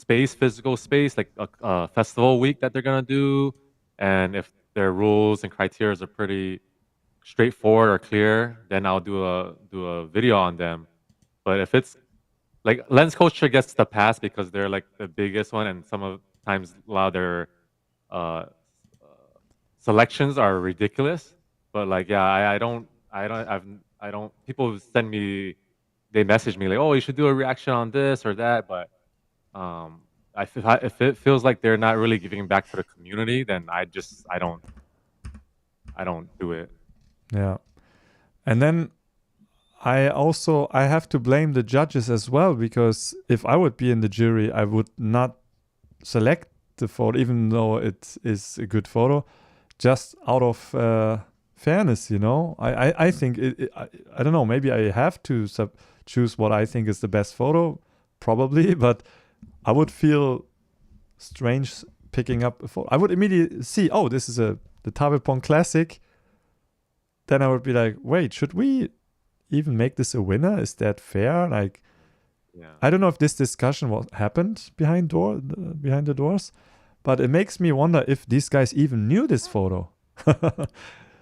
physical space, like a festival week that they're gonna do, and if their rules and criteria are pretty straightforward or clear, then I'll do a video on them. But if it's like Lens Culture gets the pass because they're like the biggest one, and sometimes a lot of their selections are ridiculous. But like, I don't. People they message me like, oh, you should do a reaction on this or that. But if it feels like they're not really giving back to the community, then I don't do it. Yeah, and then I have to blame the judges as well, because if I would be in the jury, I would not select the photo, even though it is a good photo, just out of fairness. I think I don't know. Maybe I have to choose what I think is the best photo, probably, but I would feel strange picking up a photo. I would immediately see, oh, this is the Tablepong Classic. Then I would be like, wait, should we even make this a winner? Is that fair? Like, I don't know if this discussion happened behind the doors, but it makes me wonder if these guys even knew this photo.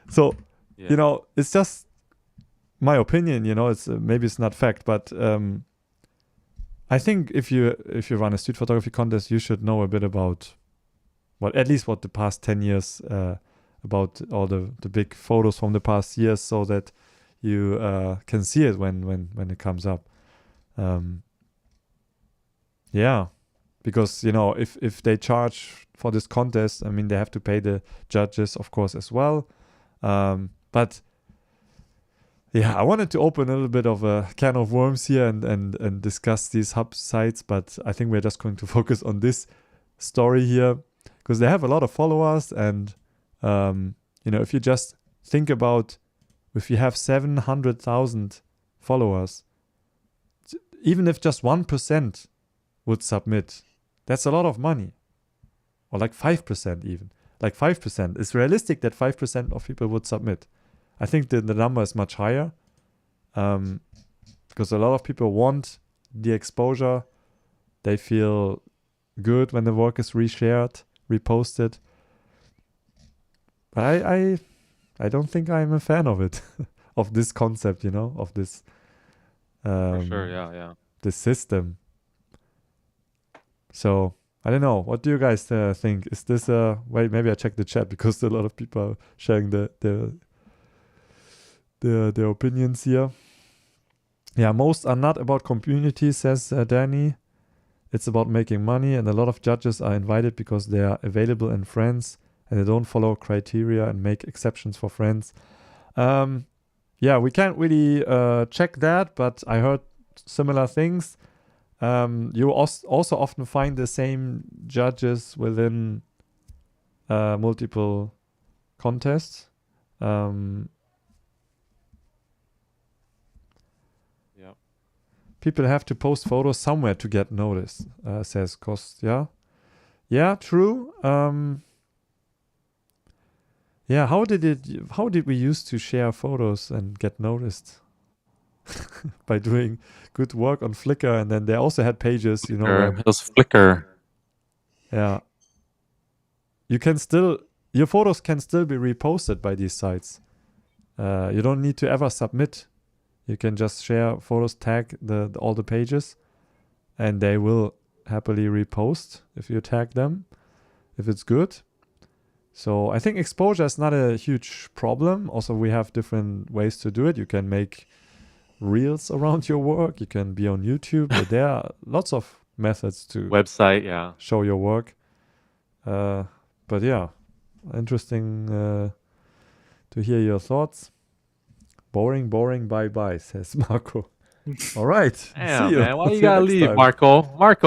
So, it's just my opinion. It's maybe it's not fact, but I think if you run a street photography contest, you should know a bit about at least what the past 10 years about all the big photos from the past years, so that you can see it when it comes up. Because if they charge for this contest, I mean, they have to pay the judges, of course, as well. But yeah, I wanted to open a little bit of a can of worms here and discuss these hub sites, but I think we're just going to focus on this story here because they have a lot of followers. And, if you just think about if you have 700,000 followers, even if just 1% would submit, that's a lot of money. Or like 5% even. Like 5%. It's realistic that 5% of people would submit. I think the number is much higher because a lot of people want the exposure. They feel good when the work is reshared, reposted. But I don't think I'm a fan of it, of this concept, of this For sure, yeah. this system. So I don't know. What do you guys think? Is this wait? Maybe I check the chat because a lot of people are sharing their opinions here. Yeah, most are not about community, says Danny. It's about making money, and a lot of judges are invited because they are available and friends, and they don't follow criteria and make exceptions for friends. Yeah, we can't really check that, but I heard similar things. You also often find the same judges within multiple contests. People have to post photos somewhere to get noticed, says Kost. Yeah, true. Yeah, how did we used to share photos and get noticed? By doing good work on Flickr, and then they also had pages, It was Flickr. Yeah. Your photos can still be reposted by these sites. You don't need to ever submit. You can just share photos, tag all the pages, and they will happily repost if you tag them, if it's good. So I think exposure is not a huge problem. Also, we have different ways to do it. You can make reels around your work. You can be on YouTube. But there are lots of methods to Website, yeah. show your work. But yeah, interesting to hear your thoughts. Boring, bye-bye, says Marco. All right. Damn, see you. man. Why See you gotta next leave, time. Marco,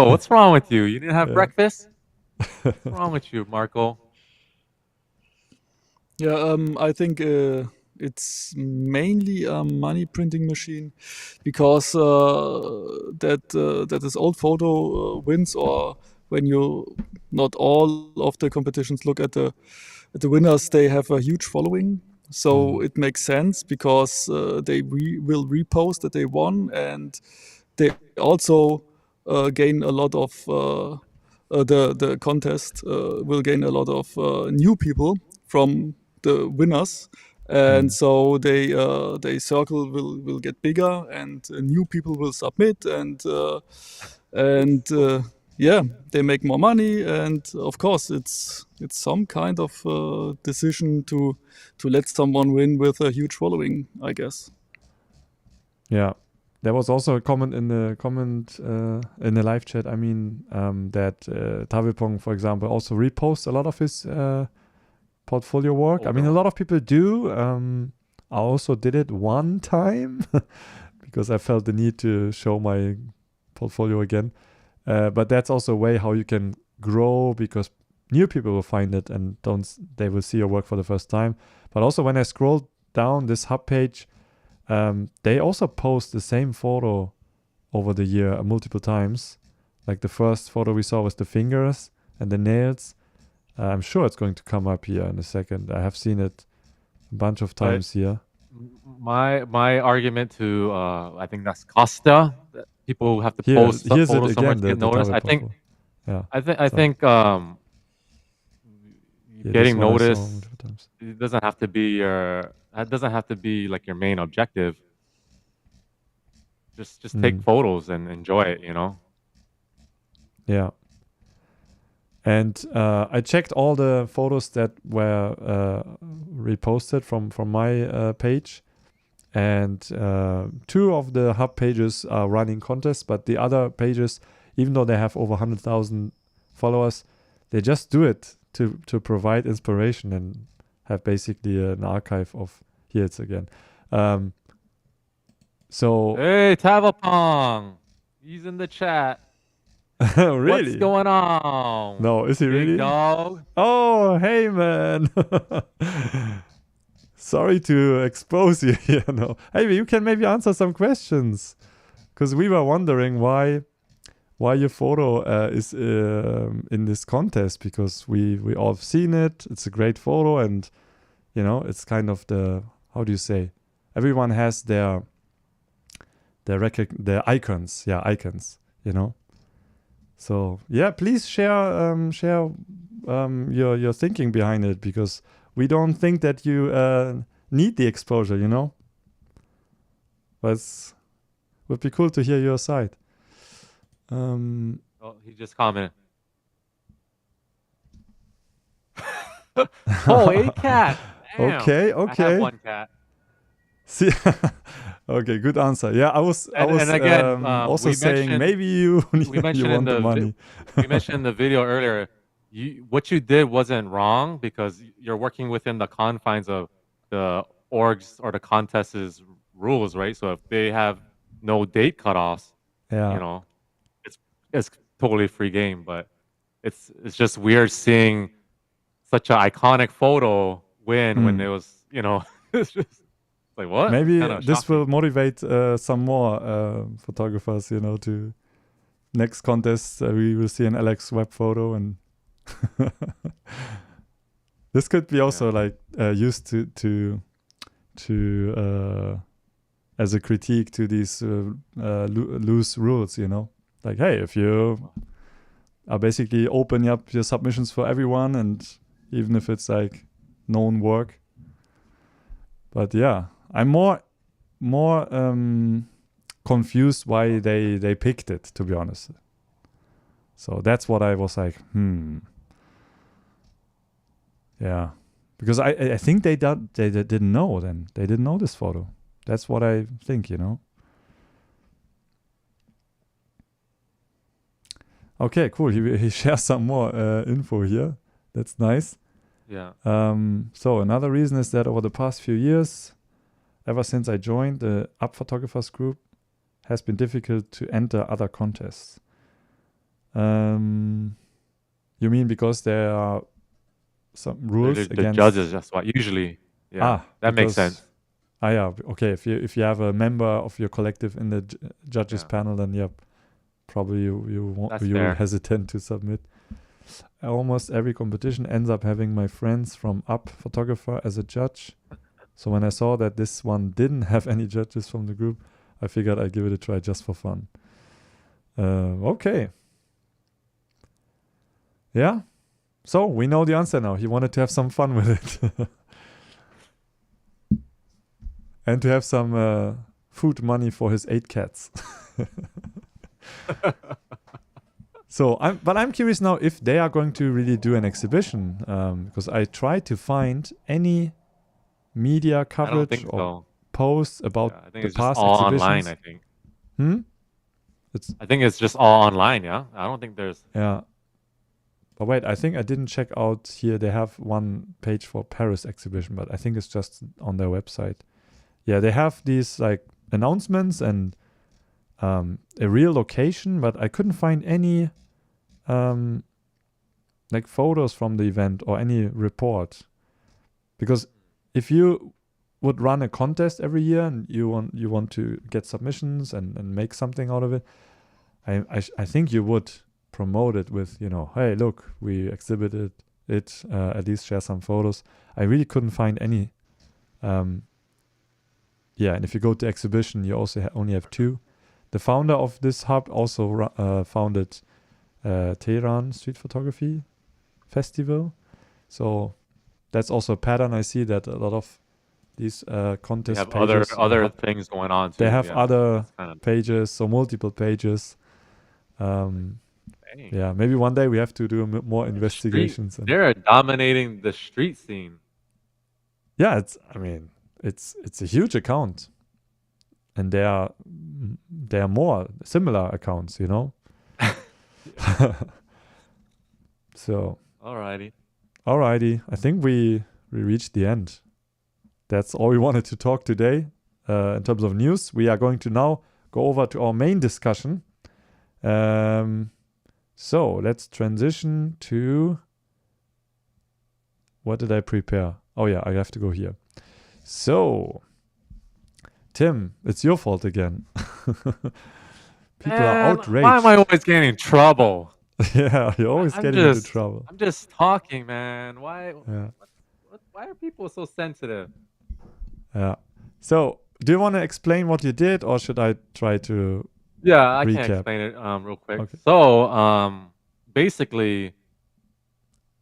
what's wrong with you? You didn't have Yeah. breakfast? What's wrong with you, Marco? Yeah, I think it's mainly a money printing machine because that is old photo wins, or when you not all of the competitions look at the winners, they have a huge following. So it makes sense because they will repost that they won, and they also gain a lot of the contest will gain a lot of new people from the winners, and so they circle will get bigger, and new people will submit, and yeah, they make more money, and of course it's some kind of decision to let someone win with a huge following, I guess. Yeah. There was also a comment in the live chat. I mean, that Tavipong, for example, also reposts a lot of his portfolio work. I mean, a lot of people do. I also did it one time because I felt the need to show my portfolio again. But that's also a way how you can grow, because new people will find it and they will see your work for the first time. But also when I scroll down this hub page, they also post the same photo over the year multiple times. Like the first photo we saw was the fingers and the nails. I'm sure it's going to come up here in a second. I have seen it a bunch of times here. My argument to I think that's Costa. That people have to post Here's photos it somewhere again. to get noticed. I think getting this one I saw noticed, multiple times. it doesn't have to be like your main objective. Just take photos and enjoy it, Yeah. And I checked all the photos that were reposted from my page, and 2 of the hub pages are running contests, but the other pages, even though they have over 100,000 followers, they just do it to provide inspiration and have basically an archive of, here it's again, So Hey, Tavapong. He's in the chat. What's really? going on? No, is he Big really? dog. Oh, hey man. Sorry to expose you here. No, hey, you can maybe answer some questions, because we were wondering why your photo is in this contest, because we all have seen it. It's a great photo, and you know, it's kind of the, how do you say? Everyone has their icons. Yeah, icons. You know. So yeah, please share your thinking behind it, because we don't think that you need the exposure, you know. But it would be cool to hear your side. Oh, he just commented. Oh, a cat. Damn. Okay, I have okay. one cat. See, okay, good answer. Yeah, I was And again, also we saying mentioned- maybe you we mentioned you in want the the money. we mentioned in the video earlier, what you did wasn't wrong, because you're working within the confines of the orgs or the contest's rules, right? So if they have no date cutoffs, Yeah. you know, it's totally free game. But it's just weird seeing such an iconic photo win when it was, you know, it's just like, what? Maybe Kinda this shocking. will motivate some more photographers, you know, to next contest we will see an Alex Webb photo, and this could be also like used to as a critique to these loose rules, you know, like, hey, if you are basically open up your submissions for everyone, and even if it's like known work. But yeah, I'm more confused why they picked it, to be honest. So that's what I was like, yeah, because I think they didn't know then. They didn't know this photo. That's what I think, you know. Okay, cool. He shares some more info here. That's nice. Yeah. So another reason is that over the past few years, ever since I joined the Up Photographers group, has been difficult to enter other contests. You mean because there are some rules The against judges? That's what usually. Yeah, that makes sense. Yeah. Okay. If you have a member of your collective in the judges Yeah. panel, then yep, probably you That's will fair. hesitant to submit. Almost every competition ends up having my friends from Up Photographer as a judge. So when I saw that this one didn't have any judges from the group, I figured I'd give it a try just for fun. Okay. Yeah. So we know the answer now. He wanted to have some fun with it. And to have some food money for his 8 cats. So I'm curious now if they are going to really do an exhibition, because I tried to find any media I don't coverage think or so. posts about Yeah, I think the it's just past all exhibitions. online. I think. I I think it's just all online. Yeah, I don't think there's. Yeah. But wait, I think I didn't check out here. They have one page for Paris exhibition, but I think it's just on their website. Yeah, they have these like announcements and a real location, but I couldn't find any like photos from the event or any report. Because if you would run a contest every year and you want to get submissions and make something out of it, I think you would promote it with, you know, hey, look, we exhibited it, at least share some photos. I really couldn't find any. Yeah, and if you go to exhibition, you also only have 2. The founder of this hub also founded Tehran Street Photography Festival. So that's also a pattern I see, that a lot of these They contest have pages other things going on. Too. they have Yeah, other it's kind of pages, so multiple pages. dang. Yeah, maybe one day we have to do more investigations. And They're dominating the street scene. yeah, it's a huge account, and there are more similar accounts, you know. So Alrighty. I think we reached the end. That's all we wanted to talk today. in terms of news. We are going to now go over to our main discussion. So let's transition to, what did I prepare? Oh yeah, I have to go here. So, Tim, it's your fault again. People are outraged. Why am I always getting in trouble? Yeah, you're always getting into trouble. I'm just talking, man. Why? Yeah. Why are people so sensitive? Yeah. So, do you want to explain what you did, or should I try to? Yeah, I can Recap. explain it real quick. Okay. So, basically,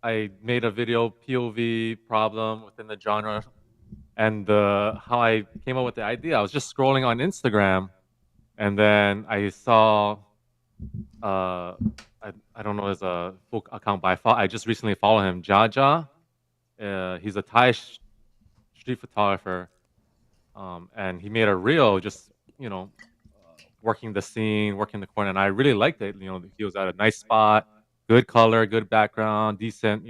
I made a video POV problem within the genre, and how I came up with the idea. I was just scrolling on Instagram, and then I saw, I don't know his full account, but I just recently followed him, Jaja. He's a Thai street photographer, and he made a reel just working the scene, working the corner, and I really liked it. He was at a nice spot, good color, good background, decent,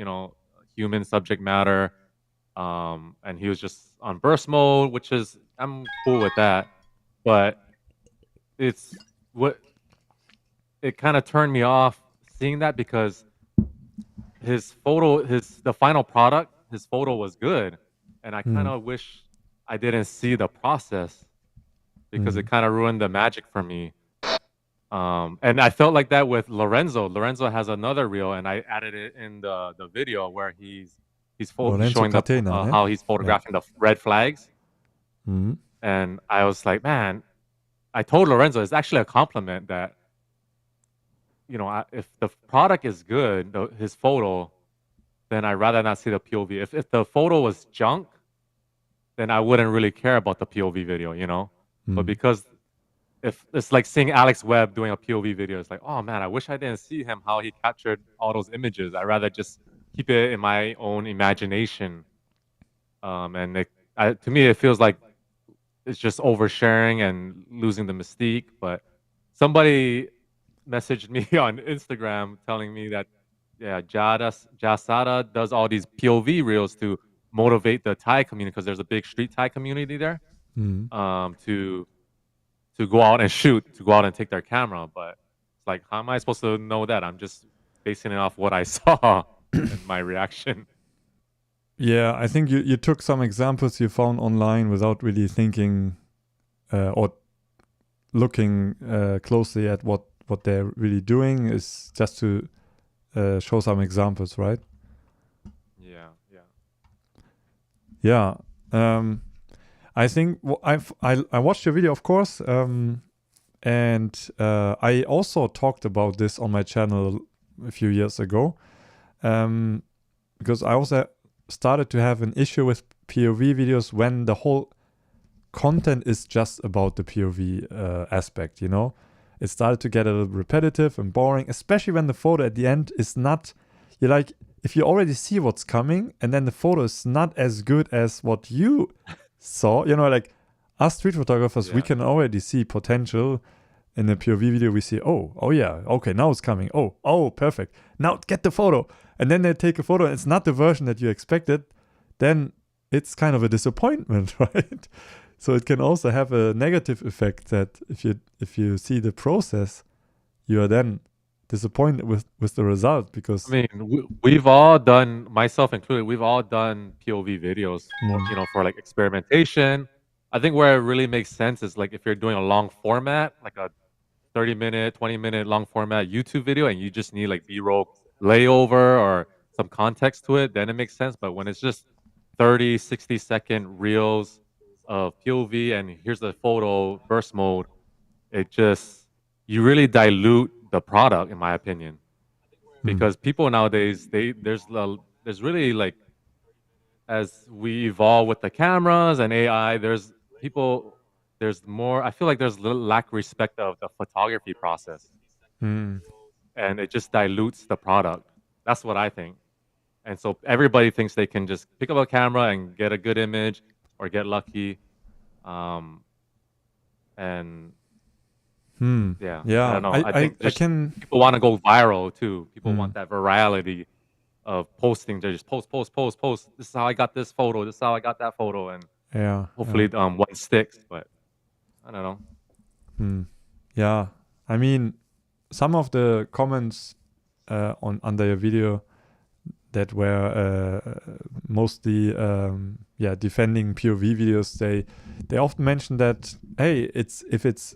human subject matter, and he was just on burst mode, which is I'm cool with that, but it's what it kind of turned me off seeing that because the final product, his photo was good, and I kind of wish I didn't see the process because it kind of ruined the magic for me. And I felt like that with Lorenzo. Lorenzo has another reel, and I added it in the video where he's Lorenzo showing Catena, yeah? how he's photographing the red flags. Mhm. And I was like, man, I told Lorenzo it's actually a compliment that if the product is good, his photo, then I'd rather not see the POV. If the photo was junk, then I wouldn't really care about the POV video, But because if it's like seeing Alex Webb doing a POV video, it's like, oh man, I wish I didn't see him how he captured all those images. I'd rather just keep it in my own imagination. And to me, it feels like it's just oversharing and losing the mystique. But somebody messaged me on Instagram telling me that, yeah, Jasada does all these POV reels to motivate the Thai community because there's a big street Thai community there. To go out and shoot, to go out and take their camera. But it's like, how am I supposed to know that? I'm just basing it off what I saw and my reaction. Yeah, I think you took some examples you found online without really thinking or looking closely at what they're really doing. Is just to show some examples, right? Yeah. I think I watched your video, of course, and I also talked about this on my channel a few years ago, because I also started to have an issue with POV videos when the whole content is just about the POV aspect, It started to get a little repetitive and boring, especially when the photo at the end is not, if you already see what's coming and then the photo is not as good as what you saw, like us street photographers, we can already see potential in a POV video. We see, oh yeah, okay, now it's coming. Oh, perfect. Now get the photo. And then they take a photo and it's not the version that you expected. Then it's kind of a disappointment, right? So it can also have a negative effect that if you see the process, you are then disappointed with the result because we've all done, myself included, we've all done POV videos, for like experimentation. I think where it really makes sense is like if you're doing a long format, like a 30-minute, 20-minute long format YouTube video, and you just need like B-roll layover or some context to it, then it makes sense. But when it's just 30, 60-second reels of POV and here's the photo burst mode, you really dilute the product, in my opinion, because people nowadays there's really like, as we evolve with the cameras and AI, there's more, I feel like there's a little lack of respect of the photography process, and it just dilutes the product. That's what I think. And so everybody thinks they can just pick up a camera and get a good image or get lucky, and yeah, I don't know. I think people want to go viral too. People want that virality of posting. They just post. This is how I got this photo. This is how I got that photo, and Yeah. Hopefully, one sticks, but I don't know. Yeah. I mean, some of the comments on under your video that were mostly defending POV videos, they often mention that, hey, if it's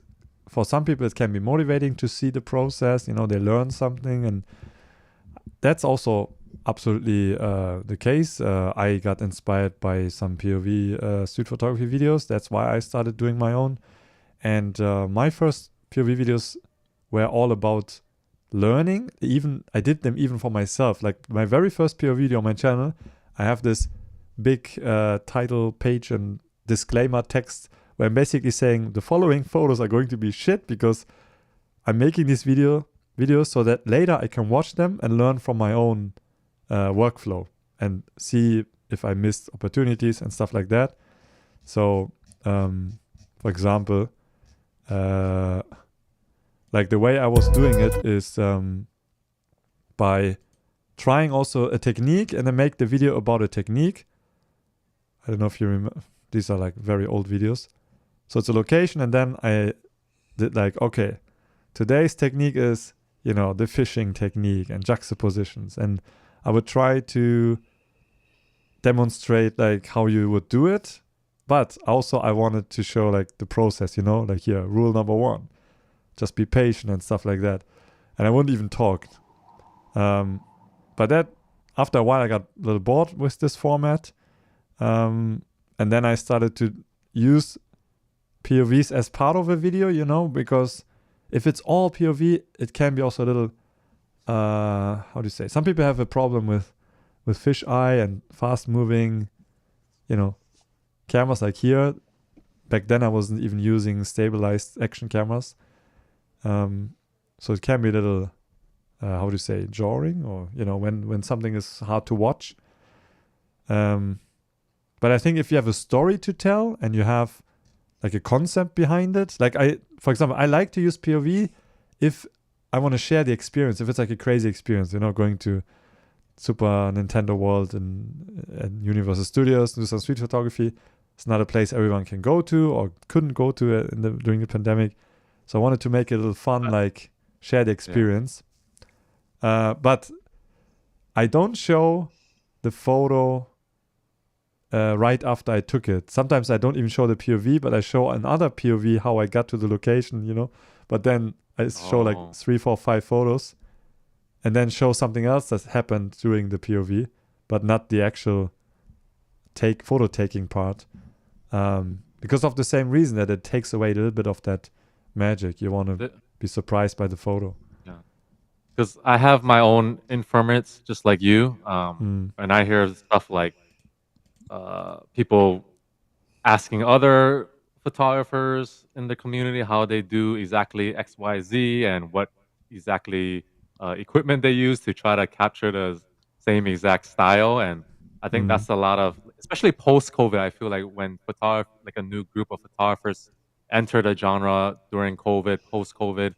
for some people it can be motivating to see the process, you know, they learn something, and that's also absolutely the case. I got inspired by some POV street photography videos. That's why I started doing my own. And my first POV videos were all about learning. Even I did them even for myself. Like my very first POV video on my channel, I have this big title page and disclaimer text where I'm basically saying the following photos are going to be shit because I'm making these videos so that later I can watch them and learn from my own workflow and see if I missed opportunities and stuff like that. So, for example, like the way I was doing it is by trying also a technique and then make the video about a technique. I don't know if you remember, these are like very old videos. So it's a location, and then I did like, okay, today's technique is, you know, the fishing technique and juxtapositions. And I would try to demonstrate like how you would do it. But also I wanted to show like the process, you know, like here, rule number 1, just be patient and stuff like that. And I wouldn't even talk. But that, after a while, I got a little bored with this format. And then I started to use POVs as part of a video, you know, because if it's all POV, it can be also a little, how do you say? Some people have a problem with fisheye and fast moving, you know, cameras like here. Back then I wasn't even using stabilized action cameras. So it can be a little, how do you say, jarring, or, you know, when something is hard to watch. But I think if you have a story to tell and you have like a concept behind it, like for example, I like to use POV if I want to share the experience, if it's like a crazy experience, you know, going to Super Nintendo World and Universal Studios to do some street photography. It's not a place everyone can go to or couldn't go to during the pandemic. So I wanted to make it a little fun, like share the experience. But I don't show the photo right after I took it. Sometimes I don't even show the POV, but I show another POV how I got to the location, you know. But then I show like 3, 4, 5 photos and then show something else that happened during the POV, but not the actual photo taking part. Because of the same reason that it takes away a little bit of that magic. You want to be surprised by the photo. Yeah. Because I have my own infirmates, just like you. And I hear stuff like people asking other photographers in the community how they do exactly X, Y, Z, and what exactly equipment they use to try to capture the same exact style. And I think that's a lot of, especially post-COVID, I feel like when like a new group of photographers enter the genre during COVID, post-COVID,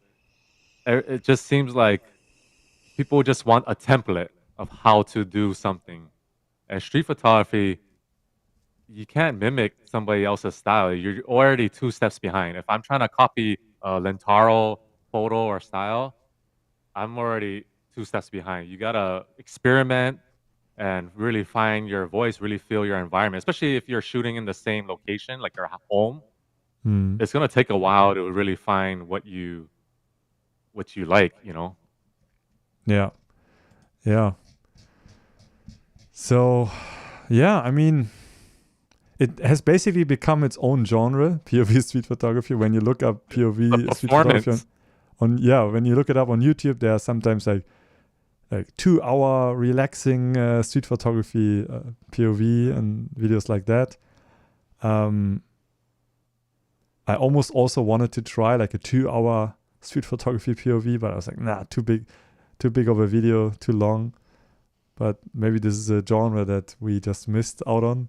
it just seems like people just want a template of how to do something. And street photography, you can't mimic somebody else's style. You're already 2 steps behind. If I'm trying to copy a Lentaro photo or style, I'm already 2 steps behind. You gotta experiment and really find your voice, really feel your environment. Especially if you're shooting in the same location, like your home. It's gonna take a while to really find what you like, you know. Yeah. So, yeah, I mean, it has basically become its own genre, POV street photography. When you look up POV street photography when you look it up on YouTube, there are sometimes like 2-hour relaxing street photography POV and videos like that. I almost also wanted to try like a 2-hour street photography POV, but I was like, nah, too big of a video, too long. But maybe this is a genre that we just missed out on.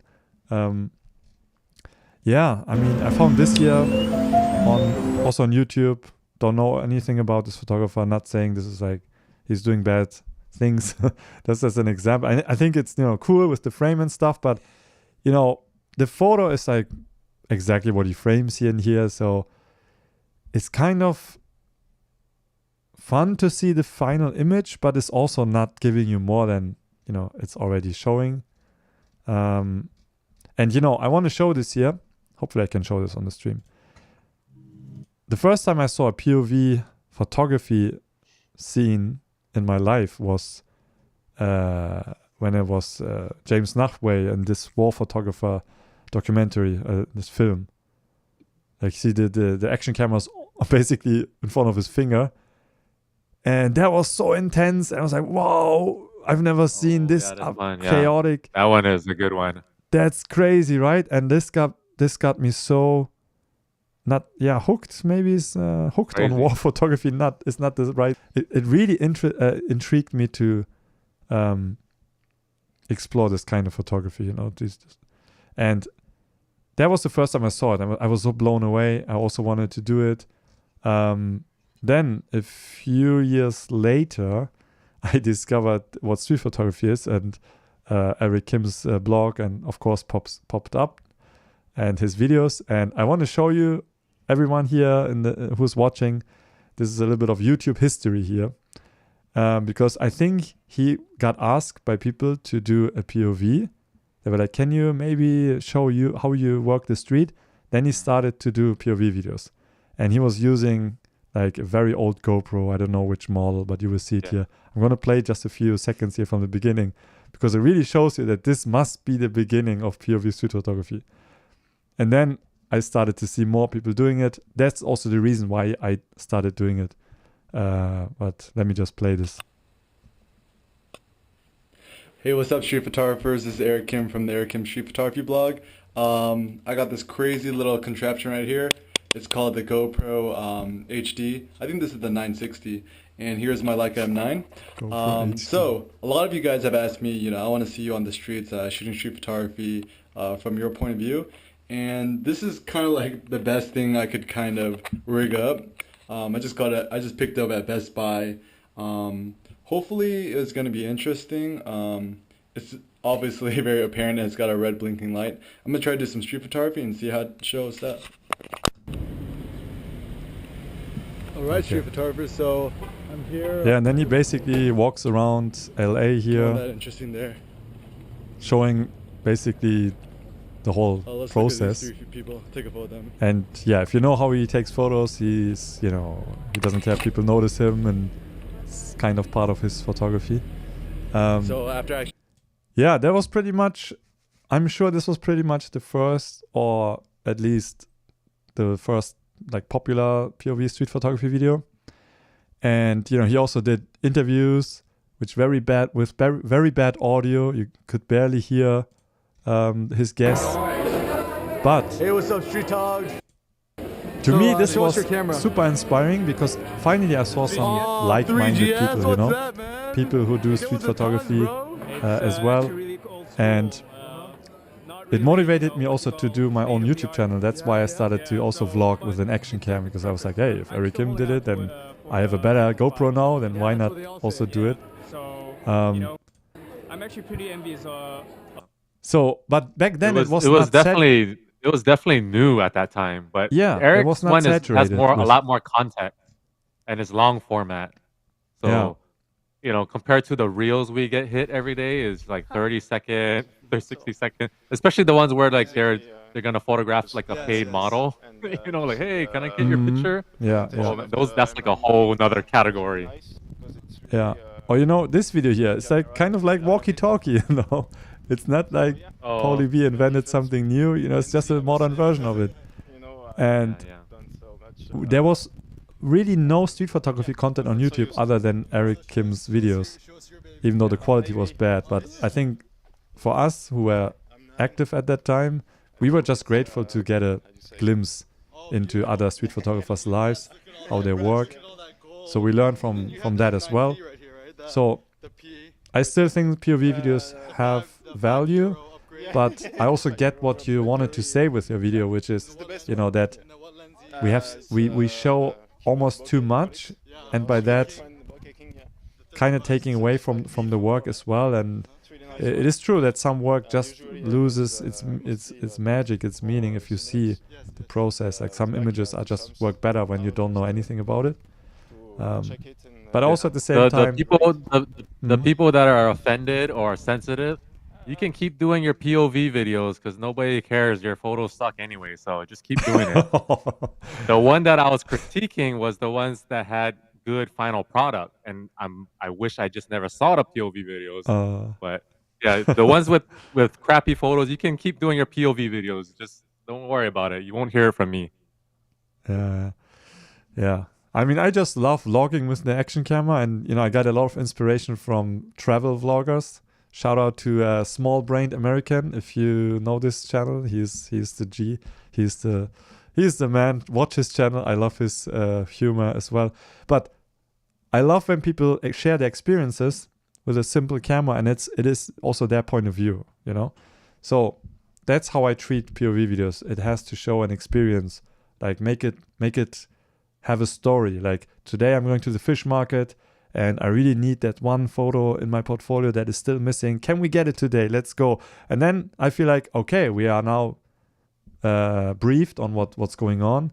Yeah, I mean, I found this year also on YouTube. Don't know anything about this photographer. Not saying this is like he's doing bad things. That's as an example. I think it's, you know, cool with the frame and stuff, but, you know, the photo is like exactly what he frames here and here. So it's kind of fun to see the final image, but it's also not giving you more than, you know, it's already showing. And, you know, I want to show this here. Hopefully I can show this on the stream. The first time I saw a POV photography scene in my life was when it was James Nachtwey and this war photographer documentary, this film. Like, see the action cameras basically in front of his finger. And that was so intense. And I was like, wow, I've never seen this chaotic. That one is a good one. That's crazy, right? And this got me so hooked. Maybe it's hooked Crazy. on war photography. It's not the right. It really intrigued me to explore this kind of photography. You know, and that was the first time I saw it. I was so blown away. I also wanted to do it. Then a few years later, I discovered what street photography is, and Eric Kim's blog, and of course popped up, and his videos. And I want to show you, everyone here who's watching, this is a little bit of YouTube history here, because I think he got asked by people to do a POV. They were like, "Can you maybe show you how you work the street?" Then he started to do POV videos, and he was using like a very old GoPro. I don't know which model, but you will see it here. I'm going to play just a few seconds here from the beginning, because it really shows you that this must be the beginning of POV street photography. And then I started to see more people doing it. That's also the reason why I started doing it. But let me just play this. Hey, what's up, street photographers? This is Eric Kim from the Eric Kim Street Photography blog. I got this crazy little contraption right here. It's called the GoPro HD. I think this is the 960. And here's my Leica M9. So a lot of you guys have asked me, you know, I want to see you on the streets shooting street photography from your point of view. And this is kind of like the best thing I could kind of rig up. I just picked up at Best Buy. Hopefully it's going to be interesting. It's obviously very apparent that it's got a red blinking light. I'm going to try to do some street photography and see how it shows that. Alright, street photographers, so I'm here. Yeah, and then he basically walks around LA here, That interesting there. showing basically the whole Let's process. Look at these three people. Take a photo of them. And yeah, if you know how he takes photos, he's, you know, he doesn't care if people notice him, and it's kind of part of his photography. So after I Yeah, that was pretty much, I'm sure this was pretty much the first, or at least the first like popular POV street photography video. And you know, he also did interviews with very bad audio. You could barely hear his guests. But Hey, what's up, street dogs? to me, this show us was your camera. super inspiring, because finally I saw some like-minded people, you know, people who do street photography as well. And it motivated me also to do my own YouTube channel. That's why I started to also vlog with an action cam, because I was like, hey, if Eric Kim did it, then I have a better GoPro now, then why not also do it? I'm actually pretty envious. So, but back then it was definitely new at that time. But Yeah, it Eric's was not one has saturated a with- lot more context, and it's long format. So Yeah. you know, compared to the reels we get hit every day, is like 30-second, 60-second, especially the ones where like they're gonna photograph like a paid model. You know, like, hey, can I get your picture? Yeah, Oh, man, that's like a whole nother category. yeah. Or you know, this video here, it's like kind of like walkie-talkie, you know. It's not like Paulie B invented something new, you know, it's just a modern version of it. And there was really no street photography content on YouTube other than Eric Kim's videos, even though the quality was bad. But I think for us who were active at that time, we were just grateful to get a glimpse into other street photographers' lives, how they work. So we learned from that as well. So I still think POV videos have value, but I also get what you wanted to say with your video, which is, you know, that we show almost too much, and by that kind of taking away from the work as well. And it is true that some work just loses its magic, its meaning if you see the process. Like some images are just work better when you don't know anything about it. But also at the same time, the people that are offended or sensitive, you can keep doing your POV videos because nobody cares. Your photos suck anyway, so just keep doing it. The one that I was critiquing was the ones that had good final product, and I wish I just never saw the POV videos. But yeah, the ones with crappy photos, you can keep doing your POV videos. Just don't worry about it. You won't hear it from me. Yeah. I mean, I just love vlogging with the action camera, and I got a lot of inspiration from travel vloggers. Shout out to Small Brained American. If you know this channel, he's the G. He's the man. Watch his channel. I love his humor as well. But I love when people share their experiences with a simple camera, and it is also their point of view. So that's how I treat POV videos. It has to show an experience, like make it have a story. Like today I'm going to the fish market, and I really need that one photo in my portfolio that is still missing. Can we get it today? Let's go. And then I feel like, okay, we are now briefed on what's going on.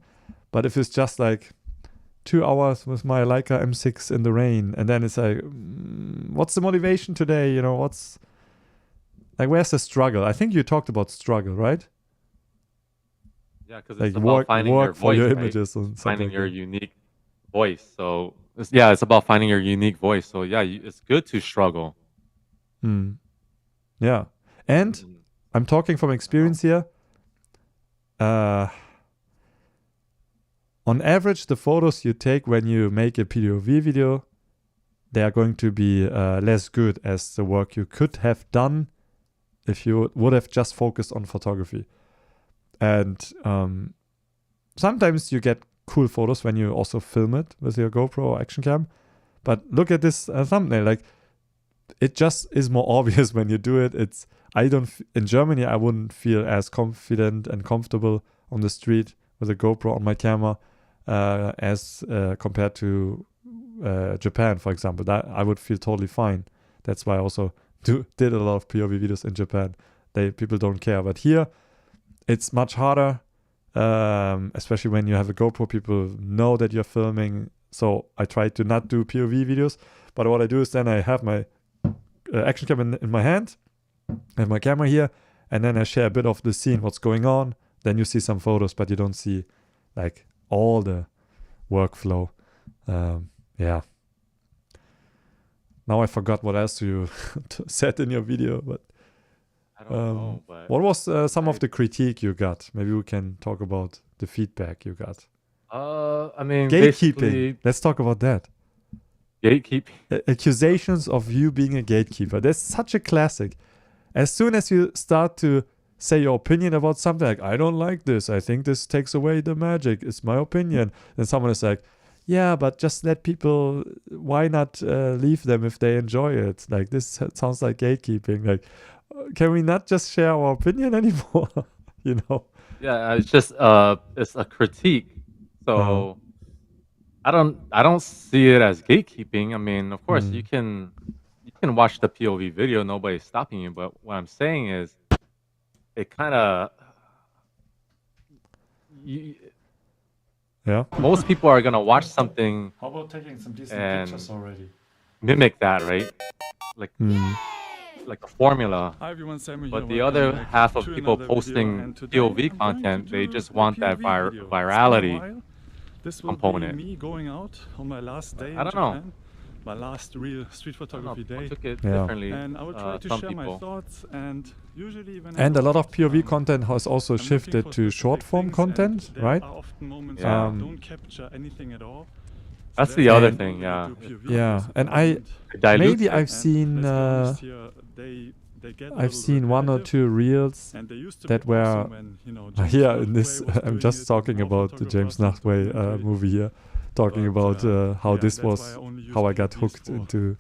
But if it's just like 2 hours with my Leica M6 in the rain, and then it's like, what's the motivation today? What's like, where's the struggle? I think you talked about struggle, right? Yeah, because like it's about finding your for voice, your right? images and Finding like your that. unique voice. So it's about finding your unique voice. So yeah, it's good to struggle. Yeah, and I'm talking from experience here. On average, the photos you take when you make a POV video, they are going to be less good as the work you could have done if you would have just focused on photography. And sometimes you get cool photos when you also film it with your GoPro or action cam. But look at this thumbnail. Like, it just is more obvious when you do it. In Germany, I wouldn't feel as confident and comfortable on the street with a GoPro on my camera as compared to Japan, for example. That I would feel totally fine. That's why I also did a lot of POV videos in Japan. People don't care. But here, it's much harder, especially when you have a GoPro. People know that you're filming. So I try to not do POV videos. But what I do is then I have my action cam in my hand, I have my camera here, and then I share a bit of the scene, what's going on. Then you see some photos, but you don't see like all the workflow. Yeah. Now I forgot what else you said in your video, but I don't know. But what was some of the critique you got? Maybe we can talk about the feedback you got. I mean, Gatekeeping. Let's talk about that. Gatekeeping. Accusations of you being a gatekeeper. That's such a classic. As soon as you start to say your opinion about something, like, I don't like this, I think this takes away the magic, it's my opinion. Then someone is like, yeah, but just let people, why not leave them if they enjoy it? Like, this sounds like gatekeeping. Like, can we not just share our opinion anymore? Yeah, it's just it's a critique. So I don't see it as gatekeeping. I mean, of course you can watch the POV video, nobody's stopping you, but what I'm saying is it kind of most people are going to watch something. How about taking some decent pictures already? Mimic that, right? Like a formula. Hi everyone, Samuel But here. the Welcome other back half of to people another video, posting and today POV I'm going content, to they do just a want that POV video. It's been a virality while. This will component. be me going out on my last day I in don't know. Japan, my last real street photography I day. took it Yeah. differently. And I will try to some share my people. thoughts, and usually when And a lot of I'm POV out, content has also I'm looking shifted for to specific short form things, content, and right? there are often moments Yeah. where I don't capture anything at all. So That's the other why I thing, only yeah. do POV Yeah, videos at and the I moment. Dilute maybe it. I've And seen let's be honest here, they get a I've little seen one or repetitive, two reels and they used to that be were awesome when, James here Nachtwey in this. was I'm doing just it, talking more about the James photographers used to Nachtwey do it. movie here, talking But, about how yeah, this that's why was I only use how I got POVs hooked for, into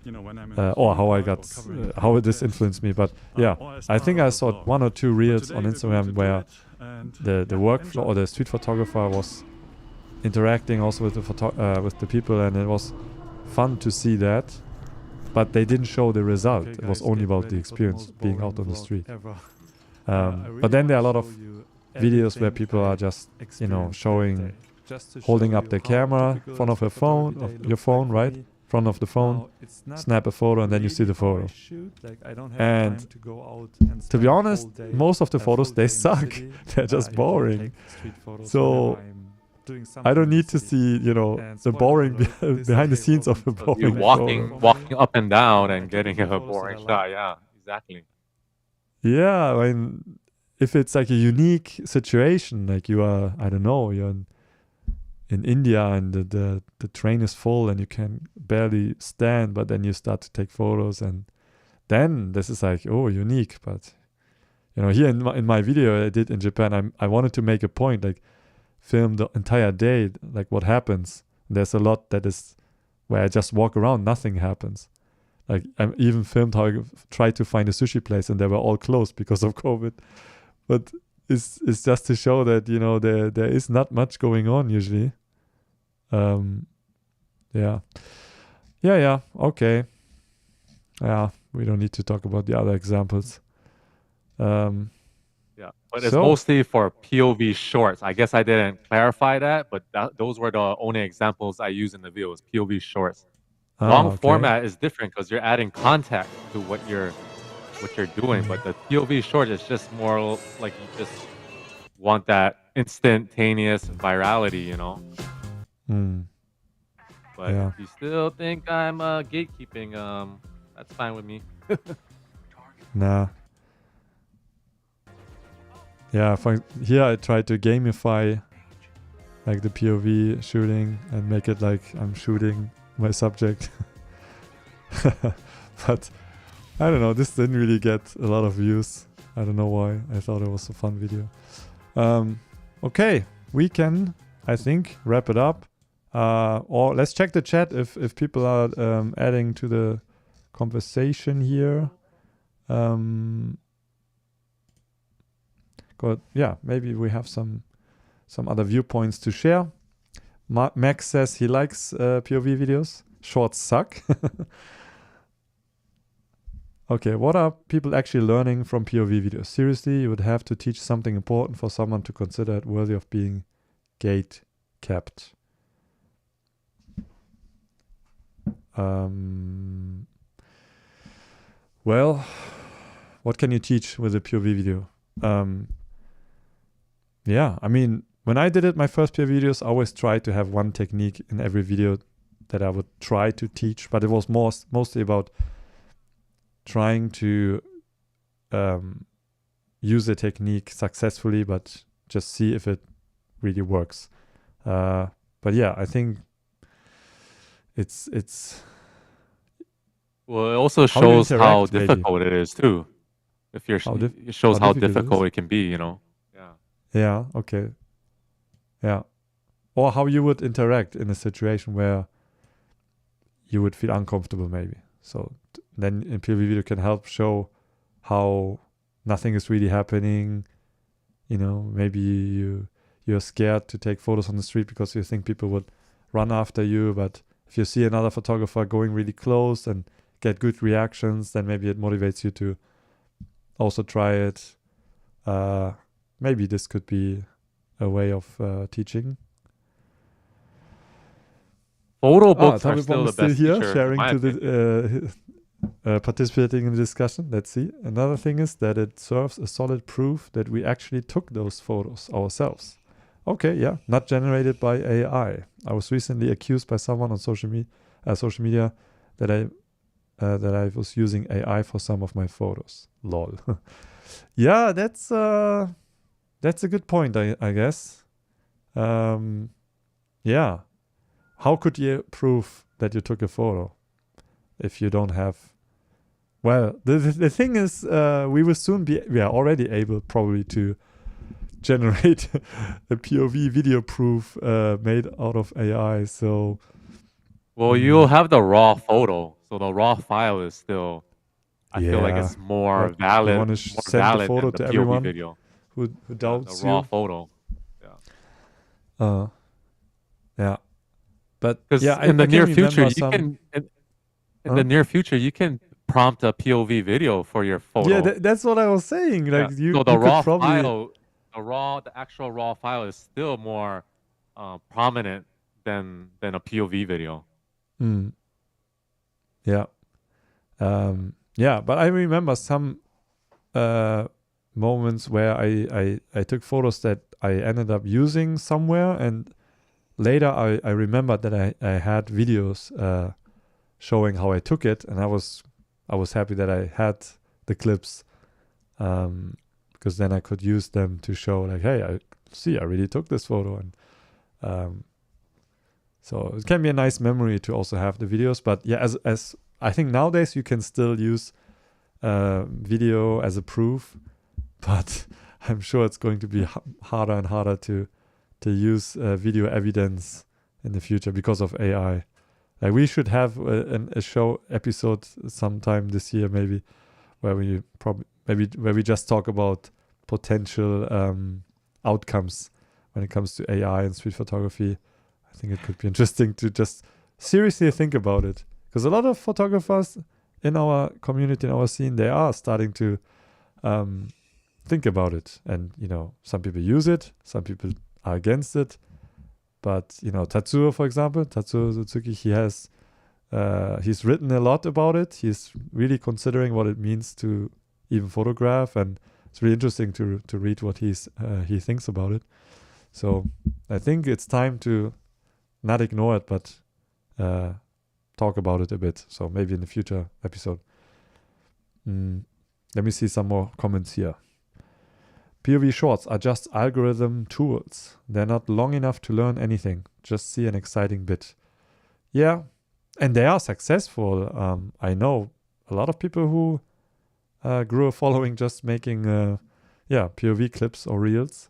when I'm in or how I Africa got or covering how this events. influenced me. But yeah, Or as I think part I of the saw vlog. one or two But reels today on we're going Instagram to do where it, and the yeah, workflow enjoy. or the street photographer was interacting also with the people, and it was fun to see that. but they didn't show the result. It was only about the experience being out on the street. But then there are a lot of videos where people are just, showing, holding up their camera in front of your phone, right? Front of the phone, snap a photo, and then you see the photo. And to be honest, most of the photos, they suck. They're just boring. So I don't need to see, the boring behind the scenes of a boring You photo. walking up and down and getting a boring shot. Yeah, exactly. Yeah, I mean, if it's like a unique situation, like you are, I don't know, you're in India and the train is full and you can barely stand, but then you start to take photos, and then this is like, oh, unique. But here in my video I did in Japan, I wanted to make a point, like film the entire day, like what happens. There's a lot that is where I just walk around, nothing happens. Like I even filmed how I tried to find a sushi place and they were all closed because of COVID. But it's just to show that there is not much going on usually. Yeah, okay. Yeah, we don't need to talk about the other examples. Yeah, but it's mostly for POV shorts. I guess I didn't clarify that, but those were the only examples I used in the video, was POV shorts. Long format is different because you're adding context to what you're doing, but the POV short is just more like you just want that instantaneous virality, But if you still think I'm gatekeeping, that's fine with me. Nah. Yeah, here I try to gamify like the POV shooting and make it like I'm shooting my subject. But I don't know, this didn't really get a lot of views. I don't know why. I thought it was a fun video. Okay, we can, I think, wrap it up. Or let's check the chat if people are adding to the conversation here. Maybe we have some other viewpoints to share. Max says he likes POV videos. Shorts suck. Okay, what are people actually learning from POV videos? Seriously, you would have to teach something important for someone to consider it worthy of being gate kept. Well, what can you teach with a POV video? I mean, when I did it, my first POV videos, I always tried to have one technique in every video that I would try to teach, but it was mostly about trying to use a technique successfully, but just see if it really works. But yeah, I think it's well, it also shows how difficult it is too. If you're, it shows how difficult it can be, Yeah. Yeah. Okay. Yeah. Or how you would interact in a situation where you would feel uncomfortable, maybe. So then in POV video can help show how nothing is really happening. Maybe you're scared to take photos on the street because you think people would run after you. But if you see another photographer going really close and get good reactions, then maybe it motivates you to also try it. Maybe this could be a way of teaching. Photo books are still the best here, teacher, sharing to the participating in the discussion. Let's see. Another thing is that it serves a solid proof that we actually took those photos ourselves. Okay, yeah, not generated by AI. I was recently accused by someone on social media that I was using AI for some of my photos. Lol. Yeah, that's a good point, I guess. Yeah. How could you prove that you took a photo if you don't have... Well, the thing is, we are already able probably to generate a POV video proof made out of AI, so... Well, you'll have the raw photo, so the raw file is still... I feel like it's more valid. You want to send the photo to everyone video. Who doubts the raw photo. Yeah. But because yeah, in the near future, you can in the near future, you can prompt a POV video for your photo. Yeah, that's what I was saying. Like Yeah. you, So the you could raw probably file, the actual raw file is still more prominent than a POV video. Mm. Yeah. Yeah, but I remember some moments where I took photos that I ended up using somewhere, and later I remembered that I had videos showing how I took it, and I was happy that I had the clips, because then I could use them to show like, hey, I really took this photo, and so it can be a nice memory to also have the videos. But yeah, as I think nowadays you can still use video as a proof, but I'm sure it's going to be harder and harder to use video evidence in the future because of AI. Like we should have a show episode sometime this year, maybe, where we just talk about potential outcomes when it comes to AI and street photography. I think it could be interesting to just seriously think about it, because a lot of photographers in our community, in our scene, they are starting to think about it. And, some people use it, some people are against it. But, Tatsuo, for example, Tatsuo Suzuki, he's written a lot about it. He's really considering what it means to even photograph. And it's really interesting to read what he thinks about it. So I think it's time to not ignore it, but talk about it a bit. So maybe in the future episode. Let me see some more comments here. POV shorts are just algorithm tools. They're not long enough to learn anything. Just see an exciting bit. Yeah, and they are successful. I know a lot of people who grew a following just making POV clips or reels.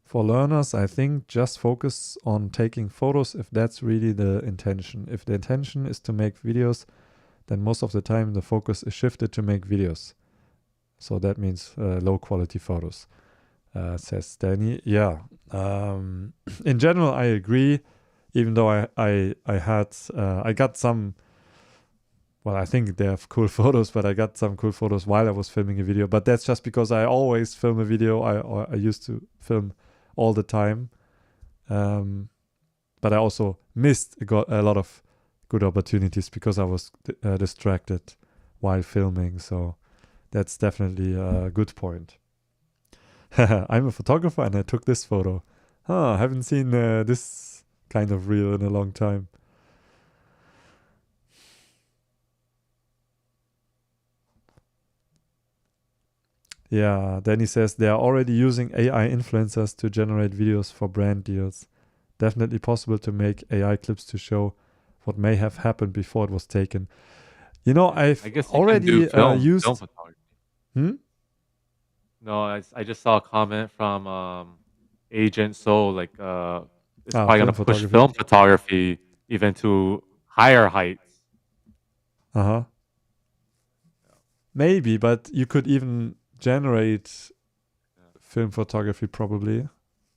For learners, I think just focus on taking photos if that's really the intention. If the intention is to make videos, then most of the time the focus is shifted to make videos. So that means low quality photos, says Danny. Yeah. In general, I agree, even though I got some, well, I think they have cool photos, but I got some cool photos while I was filming a video. But that's just because I always film a video. I used to film all the time, but I also missed a lot of good opportunities because I was distracted while filming. So that's definitely a good point. I'm a photographer and I took this photo. I haven't seen this kind of reel in a long time. Yeah, Danny says they are already using AI influencers to generate videos for brand deals. Definitely possible to make AI clips to show what may have happened before it was taken. I've already used. Film photography. No, I just saw a comment from Agent Soul, like it's probably gonna push film photography even to higher heights. Maybe, but you could even generate film photography probably,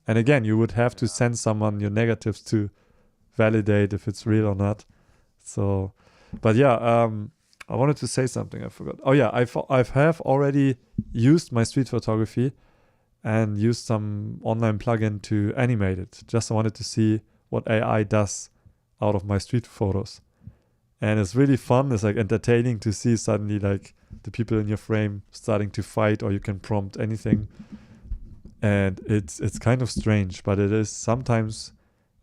and again you would have to send someone your negatives to validate if it's real or not. So, but yeah, I wanted to say something, I forgot. Oh yeah, I have already used my street photography and used some online plugin to animate it. Just wanted to see what AI does out of my street photos, and it's really fun. It's like entertaining to see suddenly like the people in your frame starting to fight, or you can prompt anything. And it's kind of strange, but it is sometimes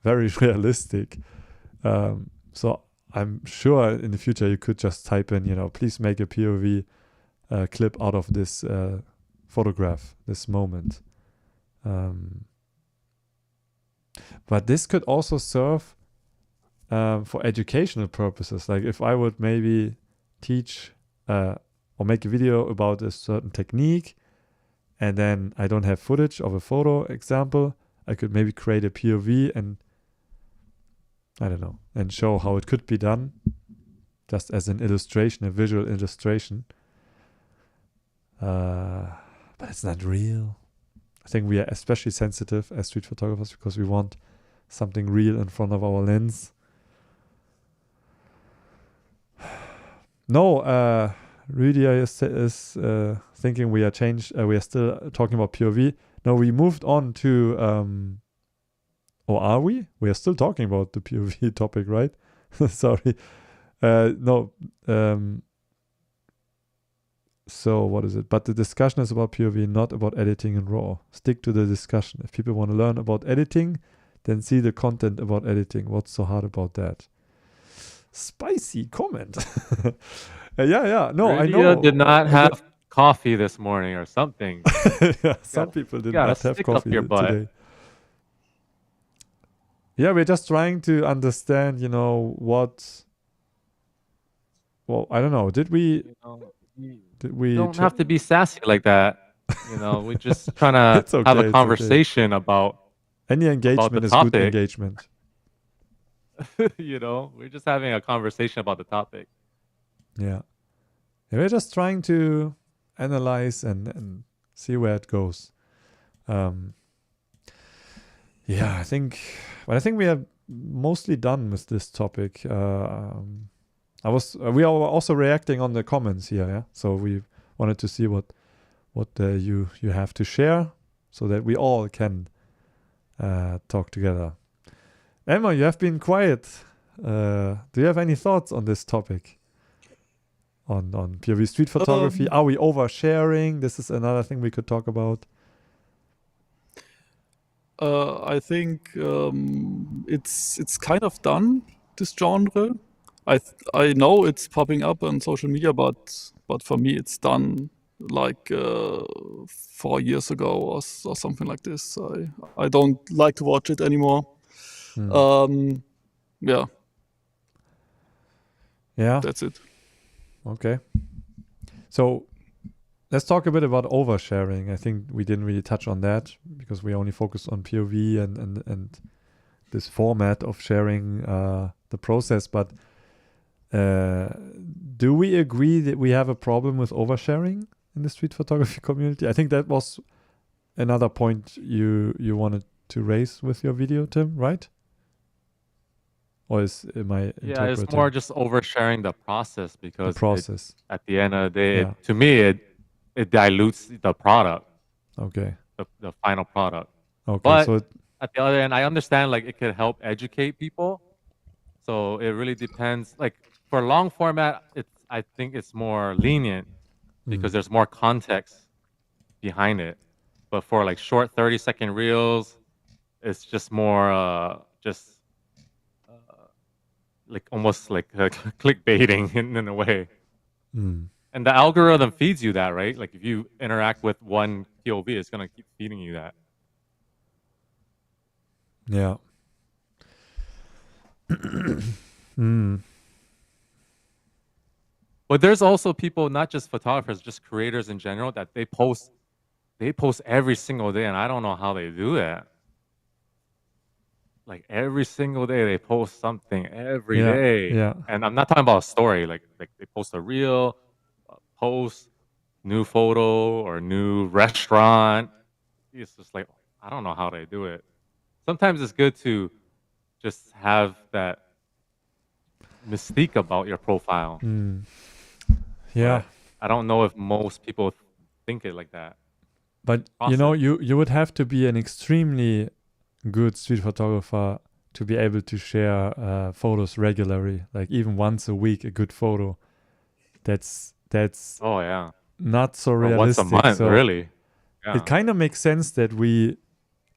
very realistic. So I'm sure in the future you could just type in, please make a POV clip out of this photograph, this moment. But this could also serve for educational purposes. Like if I would maybe teach or make a video about a certain technique, and then I don't have footage of a photo example, I could maybe create a POV and I don't know, and show how it could be done, just as an illustration, a visual illustration. but it's not real. I think we are especially sensitive as street photographers because we want something real in front of our lens. No, Rydia is thinking we are we are still talking about POV. No, we moved on to, or are we? We are still talking about the POV topic, right? Sorry. No. So what is it? But the discussion is about POV, not about editing in RAW. Stick to the discussion. If people want to learn about editing, then see the content about editing. What's so hard about that? Spicy comment. Yeah. No, I know. Did not have coffee this morning or something. Yeah, some people did gotta not have stick up coffee your butt. today. Yeah, we're just trying to understand, what. Well, I don't know. Did we? Did we? Don't have to be sassy like that. We're just trying to It's okay, have it's a okay. conversation about. Any engagement is good topic. engagement. We're just having a conversation about the topic. Yeah. We're just trying to analyze and see where it goes. Yeah, I think we are mostly done with this topic. We are also reacting on the comments here, yeah. So we wanted to see what you have to share, so that we all can talk together. Emma, you have been quiet. Do you have any thoughts on this topic? On POV street photography? Are we oversharing? This is another thing we could talk about. I think it's kind of done, this genre. I know it's popping up on social media, but for me it's done like 4 years ago or something like this. I don't like to watch it anymore. Yeah, Yeah. that's it. Okay. So let's talk a bit about oversharing. I think we didn't really touch on that because we only focused on POV and this format of sharing the process. But do we agree that we have a problem with oversharing in the street photography community? I think that was another point you wanted to raise with your video, Tim, right? Or am I interpreting? Yeah, it's more just oversharing the process because the process. at the end of the day, Yeah. to me, it dilutes the product, Okay. the final product. Okay. But So at the other end, I understand like it could help educate people. So it really depends. Like for long format, I think it's more lenient because there's more context behind it. But for like short 30-second reels, it's just more like almost like clickbaiting in a way. And the algorithm feeds you that, right? Like if you interact with one POV, it's gonna keep feeding you that. yeah. But there's also people, not just photographers, just creators in general, that they post every single day, and I don't know how they do that. Like every single day they post something every day. Yeah. And I'm not talking about a story. Like they post a reel, a post, new photo or new restaurant. It's just like, I don't know how they do it. Sometimes it's good to just have that mystique about your profile. Yeah. I don't know if most people think it like that. But you would have to be an extremely good street photographer to be able to share photos regularly, like even once a week, a good photo. That's Oh yeah, not so or realistic. once a month, So really. Yeah. it kind of makes sense that we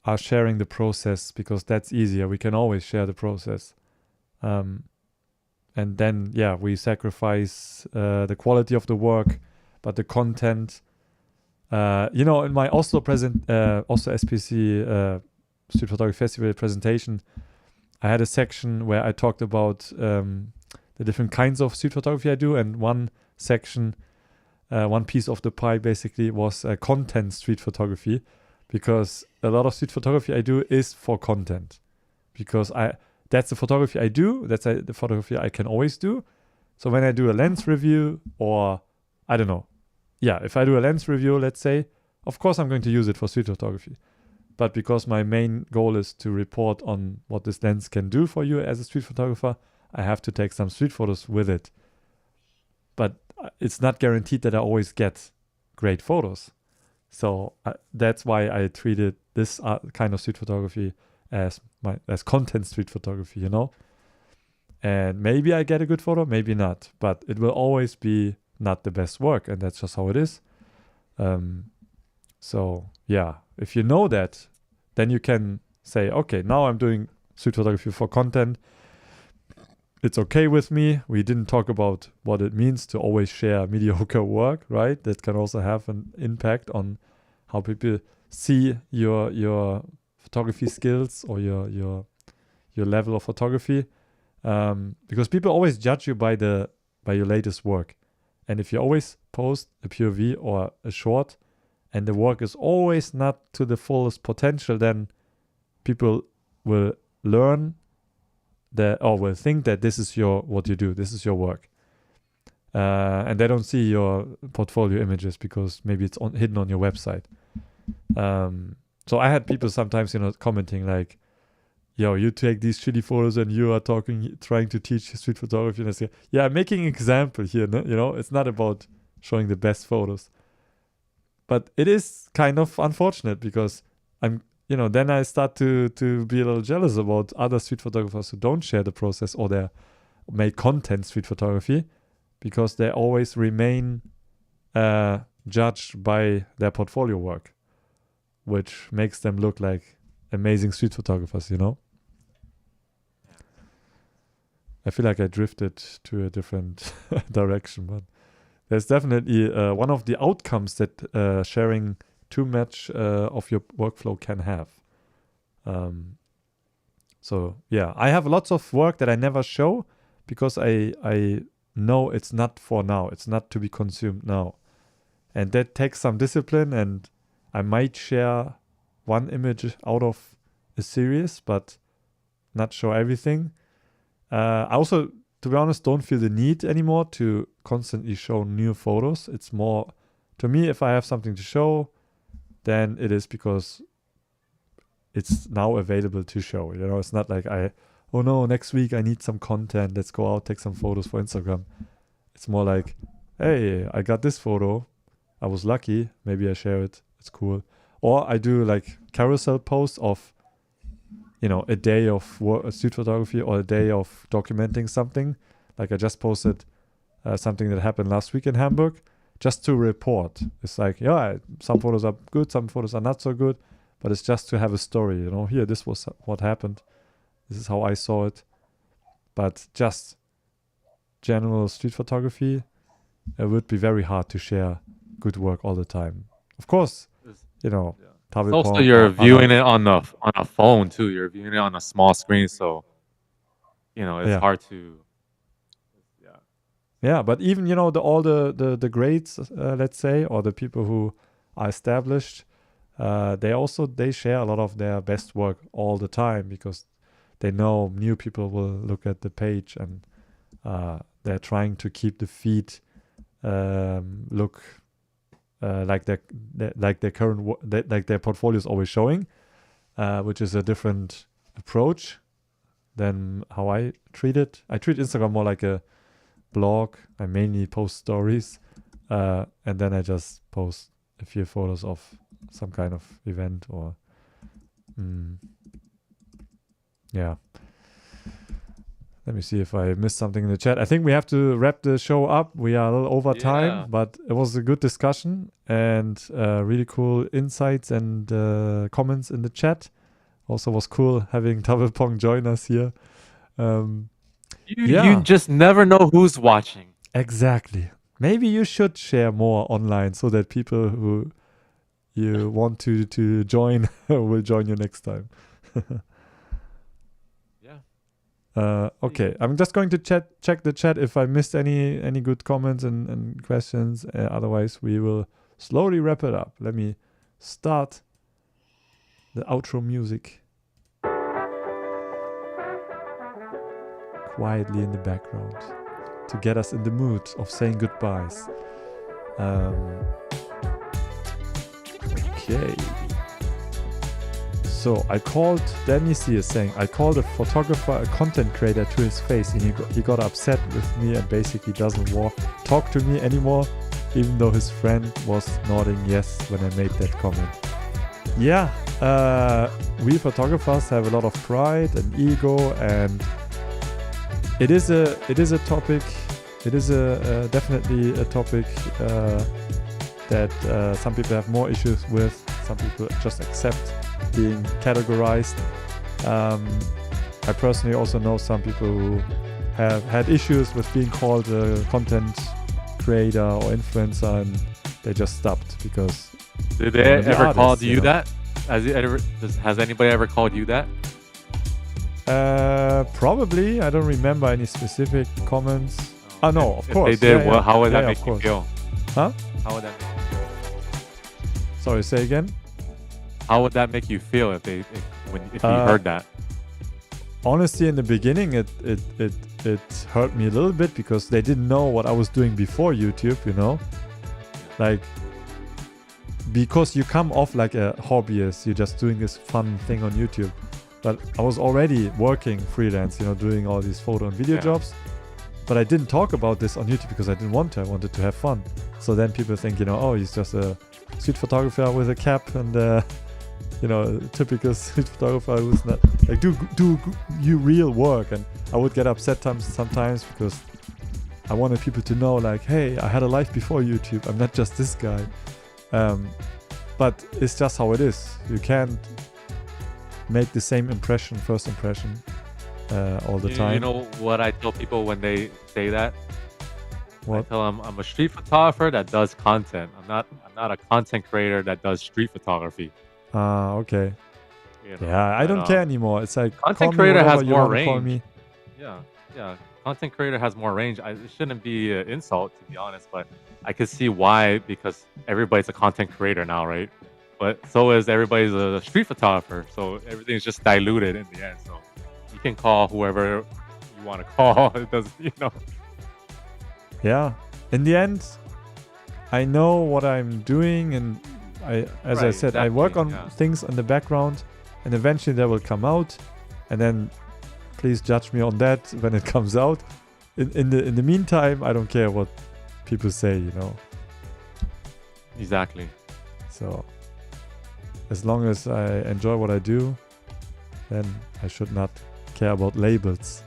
are sharing the process because that's easier. We can always share the process. And then, we sacrifice the quality of the work, but the content, in my Oslo SPC Street Photography Festival presentation, I had a section where I talked about the different kinds of street photography I do, and one section, one piece of the pie basically was content street photography, because a lot of street photography I do is for content, because that's the photography I do, that's the photography I can always do. So when I do a lens review, or I don't know, yeah, if I do a lens review, let's say, of course I'm going to use it for street photography. But because my main goal is to report on what this lens can do for you as a street photographer, I have to take some street photos with it. But it's not guaranteed that I always get great photos. So that's why I treated this kind of street photography as content street photography, you know? And maybe I get a good photo, maybe not. But it will always be not the best work, and that's just how it is. So, yeah, if you know that, then you can say, okay, now I'm doing street photography for content. It's okay with me. We didn't talk about what it means to always share mediocre work, right? That can also have an impact on how people see your photography skills or your level of photography. Because people always judge you by your latest work. And if you always post a POV or a short and the work is always not to the fullest potential, then people will learn or will think that this is what you do, this is your work. And they don't see your portfolio images because maybe it's hidden on your website. So I had people sometimes, commenting like, yo, you take these shitty photos and you are trying to teach street photography. And I say, yeah, I'm making an example here. No? It's not about showing the best photos. But it is kind of unfortunate because then I start to be a little jealous about other street photographers who don't share the process or they make content street photography because they always remain judged by their portfolio work, which makes them look like amazing street photographers, I feel like I drifted to a different direction, but there's definitely one of the outcomes that sharing too much of your workflow can have. So yeah, I have lots of work that I never show because I know it's not for now. It's not to be consumed now. And that takes some discipline, and I might share one image out of a series, but not show everything. I also, to be honest, don't feel the need anymore to constantly show new photos. It's more, to me, if I have something to show, then it is because it's now available to show. It's not like oh no, next week I need some content. Let's go out, take some photos for Instagram. It's more like, hey, I got this photo. I was lucky. Maybe I share it. It's cool. Or I do like carousel posts of, a day of street photography or a day of documenting something. Like I just posted something that happened last week in Hamburg just to report. It's like, yeah, some photos are good, some photos are not so good, but it's just to have a story, here, this was what happened. This is how I saw it. But just general street photography, it would be very hard to share good work all the time. Of course, Also, you're viewing it on a phone too. You're viewing it on a small screen, so it's hard to. Yeah, but even all the grades, let's say, or the people who are established, they share a lot of their best work all the time because they know new people will look at the page, and they're trying to keep the feed look like their current like their portfolio is always showing, which is a different approach than how I treat it. I treat Instagram more like a blog. I mainly post stories, and then I just post a few photos of some kind of event or yeah. Let me see if I missed something in the chat. I think we have to wrap the show up. We are a little over time, but it was a good discussion and really cool insights and comments in the chat. Also was cool having Double Pong join us here. You just never know who's watching. Exactly. Maybe you should share more online so that people who you want to join will join you next time. Okay, I'm just going to check the chat if I missed any good comments and questions. Otherwise, we will slowly wrap it up. Let me start the outro music quietly in the background to get us in the mood of saying goodbyes. Okay. So I called, Danny C is saying, I called a photographer a content creator to his face, and he got upset with me and basically doesn't talk to me anymore, even though his friend was nodding yes when I made that comment. Yeah, we photographers have a lot of pride and ego, and it is a topic. It is definitely a topic that some people have more issues with. Some people just accept being categorized. I personally also know some people who have had issues with being called a content creator or influencer, and they just stopped because. Did they ever called you that? Has anybody ever called you that? Probably. I don't remember any specific comments. Oh no, of course. If they did, well, how would that of make you course. feel? Huh? How would that make you feel? Sorry, say again. How would that make you feel if you heard that? Honestly, in the beginning, it hurt me a little bit because they didn't know what I was doing before YouTube. You know, like because you come off like a hobbyist, you're just doing this fun thing on YouTube. But I was already working freelance, you know, doing all these photo and video jobs. But I didn't talk about this on YouTube because I didn't want to. I wanted to have fun. So then people think, you know, oh, he's just a street photographer with a cap and, you know, typical street photographer who's not like do you real work. And I would get upset sometimes because I wanted people to know, like, hey, I had a life before YouTube. I'm not just this guy. But it's just how it is. You can't make the same first impression. All the time. You know what I tell people when they say that? What? I tell them I'm a street photographer that does content. I'm not a content creator that does street photography. Okay. You know, Yeah, I don't care anymore. It's like content creator has more range. Call me. Yeah. Content creator has more range. It shouldn't be an insult, to be honest, but I can see why, because everybody's a content creator now, right? But so is everybody's a street photographer. So everything's just diluted in the end. So you can call whoever you want to call. It doesn't, you know. Yeah. In the end, I know what I'm doing, and I said, I work on things in the background, and eventually they will come out, and then please judge me on that when it comes out. In the meantime, I don't care what people say, you know. Exactly. So as long as I enjoy what I do, then I should not care about labels.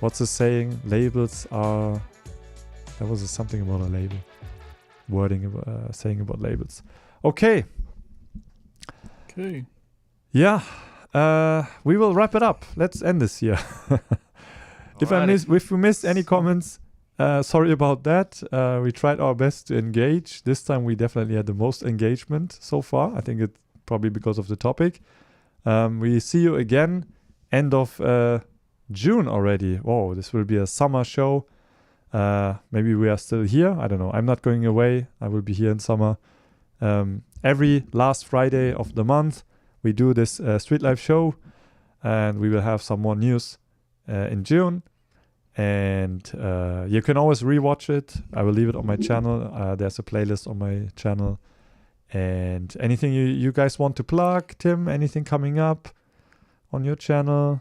What's the saying? Labels are... There was something about a label. Saying about labels. Okay. Yeah. We will wrap it up. Let's end this here. If we missed any comments, sorry about that. We tried our best to engage. This time we definitely had the most engagement so far. I think it's probably because of the topic. We see you again end of June already. Whoa, this will be a summer show. Maybe we are still here. I don't know. I'm not going away. I will be here in summer. Every last Friday of the month, we do this Street Life show, and we will have some more news in June. And you can always rewatch it. I will leave it on my channel. There's a playlist on my channel. And anything you guys want to plug, Tim? Anything coming up on your channel?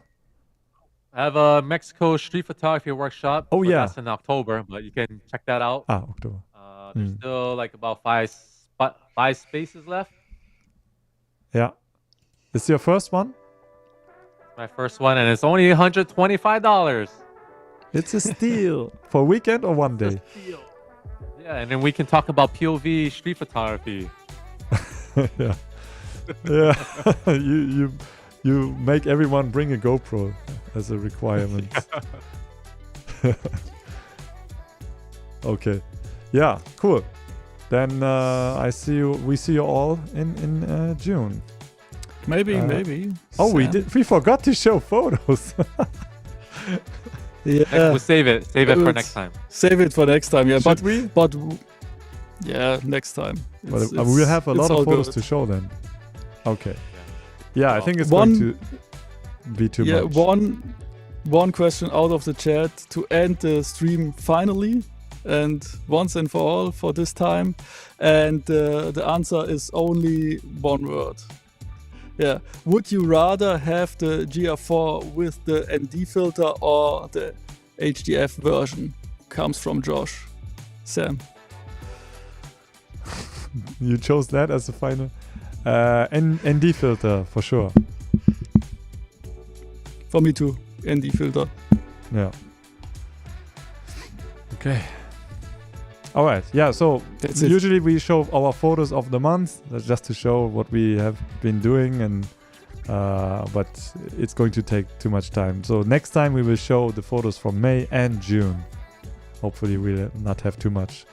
I have a Mexico street photography workshop. Oh, yeah. That's in October, but you can check that out. October. There's still like about five spaces left. Yeah. It's your first one? My first one, and it's only $125. It's a steal. For a weekend or one day? Yeah, and then we can talk about POV street photography. Yeah. Yeah. You make everyone bring a GoPro as a requirement. Okay. Yeah, cool. Then we see you all in June. Maybe. Oh, we forgot to show photos. Yeah. We'll save it for next time. Save it for next time. Yeah, Should we? But yeah, next time. But we'll have a lot of photos to show then. Okay. Yeah, I think it's going to be too much. One question out of the chat to end the stream finally. and once and for all for this time. And the answer is only one word. Yeah. Would you rather have the GR4 with the ND filter or the HDF version? Comes from Josh. Sam. You chose that as the final. ND filter for sure. For me too. ND filter. Yeah. Okay. All right. Yeah. So That's it. usually we show our photos of the month. That's just to show what we have been doing, and but it's going to take too much time. So next time we will show the photos from May and June. Hopefully we'll not have too much.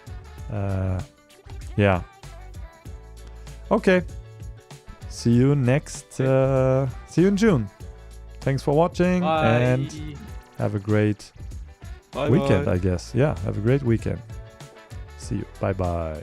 Yeah. Okay. See you next. See you in June. Thanks for watching and have a great Bye weekend, bye. I guess. Yeah, have a great weekend. See you. Bye bye.